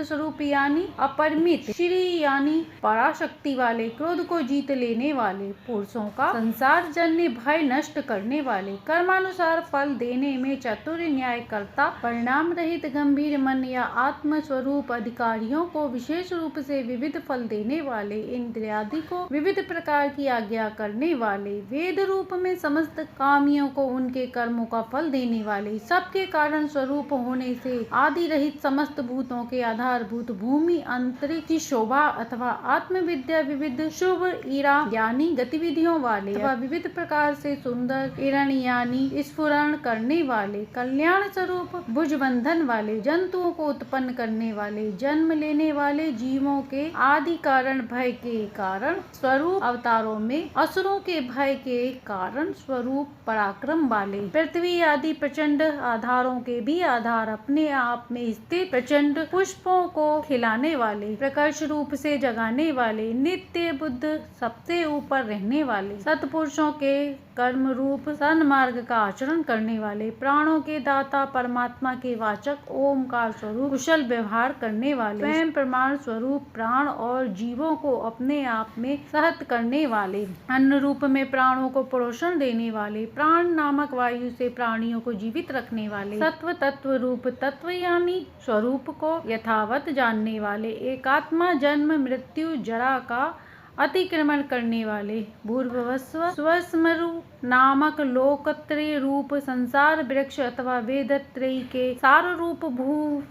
स्वरूप यानी अपरिमित, श्री यानी पराशक्ति वाले, क्रोध को जीत लेने वाले, पुरुषों का संसार जन्य भय नष्ट करने वाले, कर्मानुसार फल देने में चतुर न्याय करता, परिणाम रहित गंभीर मन या आत्म स्वरूप, अधिकारियों को विशेष रूप से विविध फल देने वाले, इंद्रियादि को विविध प्रकार की आज्ञा करने वाले, वेद रूप में समस्त कामियों को उनके कर्मों का फल देने वाले, सबके कारण स्वरूप होने से आदि रहित, समस्त भूतों के आधारभूत, भूमि अंतरिक्ष की शोभा अथवा आत्म विद्या, विविध शुभ ईरा यानी गतिविधियों वाले अथवा विविध प्रकार से सुंदर इरण यानी स्फुरण करने वाले, कल्याण स्वरूप भुजबंधन वाले, जंतुओं को उत्पन्न करने वाले, जन्म लेने वाले, जीवों के आदि कारण भय के कारण स्वरूप, अवतारों में असुरों के भय के कारण स्वरूप, पराक्रम वाले, पृथ्वी आदि प्रचंड आधारों के भी आधार, अपने आप में स्थित प्रचंड पुष्पों को खिलाने वाले, प्रकर्ष रूप से जगाने वाले, नित्य बुद्ध, सबसे ऊपर रहने वाले, सत्पुरुषों के कर्म रूप सन्मार्ग का आचरण करने वाले, प्राणों के दाता, परमात्मा के वाचक, ओमकार स्वरूप कुशल व्यवहार करने वाले, स्वयं प्रमाण स्वरूप प्राण और जीवों को अपने आप में सहत करने वाले, अन्न रूप में प्राणों को पोषण देने वाले, प्राण नामक वायु से प्राणियों को जीवित रखने वाले, सत्व तत्व रूप तत्व यानी स्वरूप को यथावत जानने वाले, एकात्मा, जन्म मृत्यु जरा का अतिक्रमण करने वाले, भूर्भुवस्व स्वस्मरु नामक लोकत्रय रूप संसार वृक्ष अथवा वेदत्रयी के सार रूप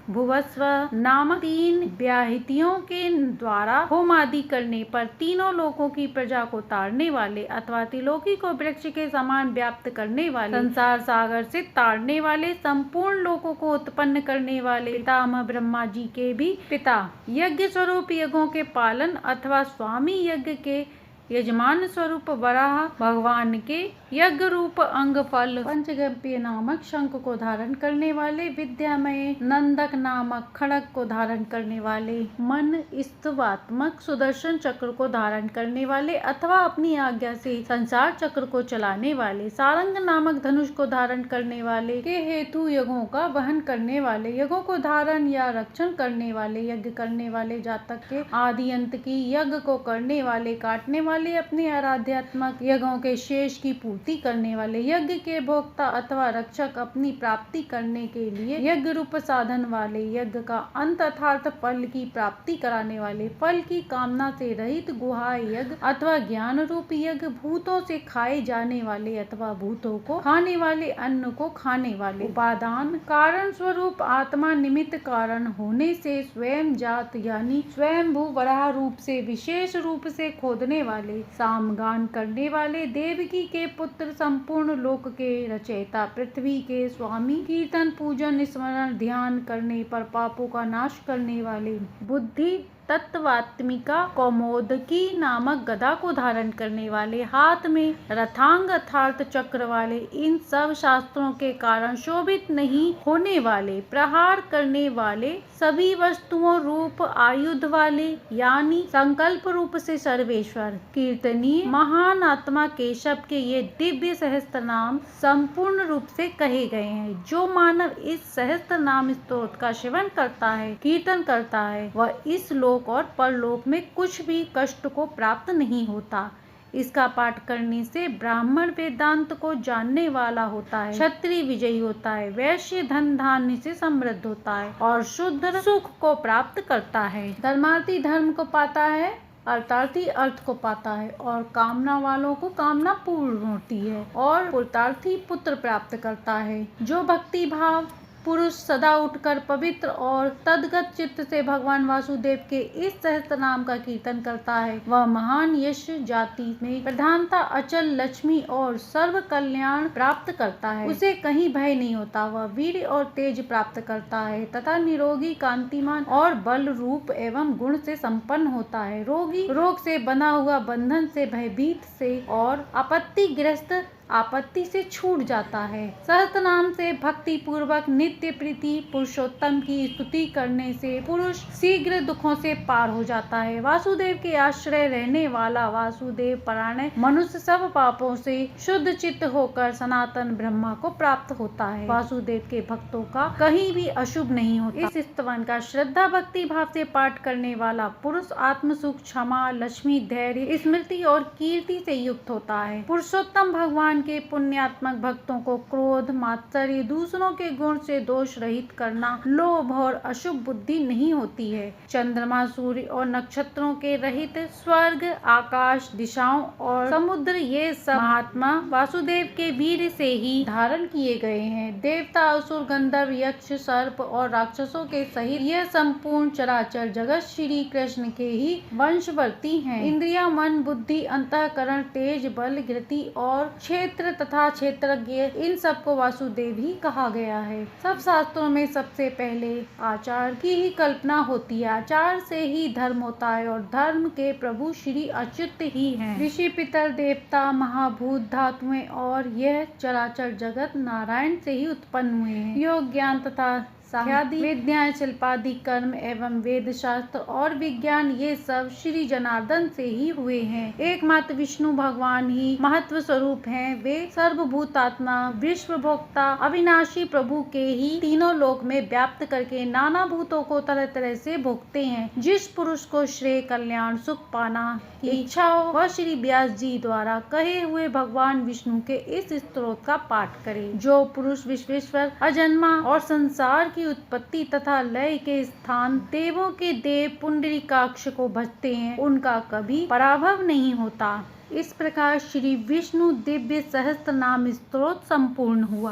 भुवस्व नामक 3 व्याहृतियों के द्वारा होम आदि करने पर तीनों लोकों की प्रजा को तारने वाले अथवा त्रिलोकी को वृक्ष के समान व्याप्त करने वाले, संसार सागर से तारने वाले, संपूर्ण लोकों को उत्पन्न करने वाले पितामह ब्रह्मा जी के भी पिता, यज्ञ स्वरूप यज्ञों के पालन अथवा स्वामी यज्ञ के यजमान स्वरूप वराह भगवान के यज्ञ रूप अंग फल पंचगव्य नामक शंख को धारण करने वाले, विद्यामय नंदक नामक खड़ग को धारण करने वाले, मन स्तवात्मक सुदर्शन चक्र को धारण करने वाले अथवा अपनी आज्ञा से संसार चक्र को चलाने वाले, सारंग नामक धनुष को धारण करने वाले के हेतु यज्ञों का वहन करने वाले, यज्ञों को धारण या रक्षण करने वाले, यज्ञ करने वाले जातक के आदि अंत की यज्ञ को करने वाले, काटने वाले अपने आराध्यात्मक यज्ञों के शेष की पूर्ति करने वाले, यज्ञ के भोक्ता अथवा रक्षक अपनी प्राप्ति करने के लिए यज्ञ रूप साधन वाले, यज्ञ का अंत अर्थात फल की प्राप्ति कराने वाले, फल की कामना से रहित गुहा यज्ञ अथवा ज्ञान रूप यज्ञ, भूतों से खाए जाने वाले अथवा भूतों को खाने वाले, अन्न को खाने वाले, उपादान कारण स्वरूप आत्मा निमित्त कारण होने से स्वयं जात यानी स्वयंभू वराह रूप से विशेष रूप से खोदने वाले, सामगान करने वाले, देवकी के पुत्र, संपूर्ण लोक के रचयिता, पृथ्वी के स्वामी, कीर्तन पूजन स्मरण ध्यान करने पर पापों का नाश करने वाले, बुद्धि तत्वात्मिका कौमोदकी नामक गदा को धारण करने वाले, हाथ में रथांग अर्थात चक्र वाले, इन सब शास्त्रों के कारण शोभित नहीं होने वाले, प्रहार करने वाले, सभी वस्तुओं रूप आयुध वाले यानी संकल्प रूप से सर्वेश्वर, कीर्तनीय महान आत्मा केशव के ये दिव्य सहस्त्र नाम संपूर्ण रूप से कहे गए हैं। जो मानव इस सहस्त्र नाम स्तोत्र का सेवन करता है, कीर्तन करता है, वह इस लोक और परलोक में कुछ भी कष्ट को प्राप्त नहीं होता। इसका पाठ करने से ब्राह्मण वेदांत को जानने वाला होता है, क्षत्रिय विजयी होता है, वैश्य धन धान्य से समृद्ध होता है और शूद्र सुख को प्राप्त करता है, धर्मार्थी धर्म को पाता है, अर्थार्थी अर्थ को पाता है और कामना वालों को कामना पूर्ण होती है और पुत्रार्थी पुत्र प्राप्त करता है। जो भक्ति भाव पुरुष सदा उठकर पवित्र और तद्गत चित्त से भगवान वासुदेव के इस सहस्त्र नाम का कीर्तन करता है, वह महान यश जाति में प्रधानता, अचल लक्ष्मी और सर्व कल्याण प्राप्त करता है। उसे कहीं भय नहीं होता, वह वीर और तेज प्राप्त करता है तथा निरोगी, कांतिमान और बल रूप एवं गुण से संपन्न होता है। रोगी रोग से बना हुआ, बंधन से, भयभीत से और आपत्तिग्रस्त आपत्ति से छूट जाता है। सहस्त्र नाम से भक्ति पूर्वक नित्य प्रीति पुरुषोत्तम की स्तुति करने से पुरुष शीघ्र दुखों से पार हो जाता है। वासुदेव के आश्रय रहने वाला वासुदेव परायण मनुष्य सब पापों से शुद्ध चित्त होकर सनातन ब्रह्मा को प्राप्त होता है। वासुदेव के भक्तों का कहीं भी अशुभ नहीं होता। इस स्तवन का श्रद्धा भक्ति भाव से पाठ करने वाला पुरुष आत्म सुख, क्षमा, लक्ष्मी, धैर्य, स्मृति और कीर्ति से युक्त होता है। पुरुषोत्तम भगवान के पुण्यात्मक भक्तों को क्रोध, मात्सर्य, दूसरों के गुण से दोष रहित करना, लोभ और अशुभ बुद्धि नहीं होती है। चंद्रमा, सूर्य और नक्षत्रों के रहित स्वर्ग, आकाश, दिशाओं और समुद्र ये सब महात्मा वासुदेव के वीर से ही धारण किए गए हैं। देवता, असुर, गंधर्व, यक्ष, सर्प और राक्षसों के सहित यह संपूर्ण चराचर जगत श्री कृष्ण के ही वंशवर्ती हैं। इंद्रिया, मन, बुद्धि, अंतःकरण, तेज, बल, गति और क्षेत्र तथा क्षेत्रज्ञ, इन सबको वासुदेव ही कहा गया है। सब शास्त्रों में सबसे पहले आचार की ही कल्पना होती है। आचार से ही धर्म होता है और धर्म के प्रभु श्री अच्युत ही हैं। ऋषि, पितर, देवता, महाभूत, धातुएं और यह चराचर जगत नारायण से ही उत्पन्न हुए हैं। योग, ज्ञान तथा साध्यादि विद्याएं, शिल्पादि कर्म एवं वेद शास्त्र और विज्ञान ये सब श्री जनार्दन से ही हुए हैं। एकमात्र विष्णु भगवान ही महत्व स्वरूप हैं। वे सर्वभूतात्मा, विश्व भोक्ता, अविनाशी प्रभु के ही तीनों लोक में व्याप्त करके नाना भूतों को तरह तरह से भोगते हैं। जिस पुरुष को श्रेय, कल्याण, सुख पाना की इच्छा हो, वह श्री व्यास जी द्वारा कहे हुए भगवान विष्णु के इस स्तोत्र का पाठ करे। जो पुरुष विश्वेश्वर, अजन्मा और संसार की उत्पत्ति तथा लय के स्थान देवों के देव पुंडरीकाक्ष को भजते हैं, उनका कभी पराभव नहीं होता। इस प्रकार श्री विष्णु दिव्य सहस्त्र नाम स्तोत्र संपूर्ण हुआ।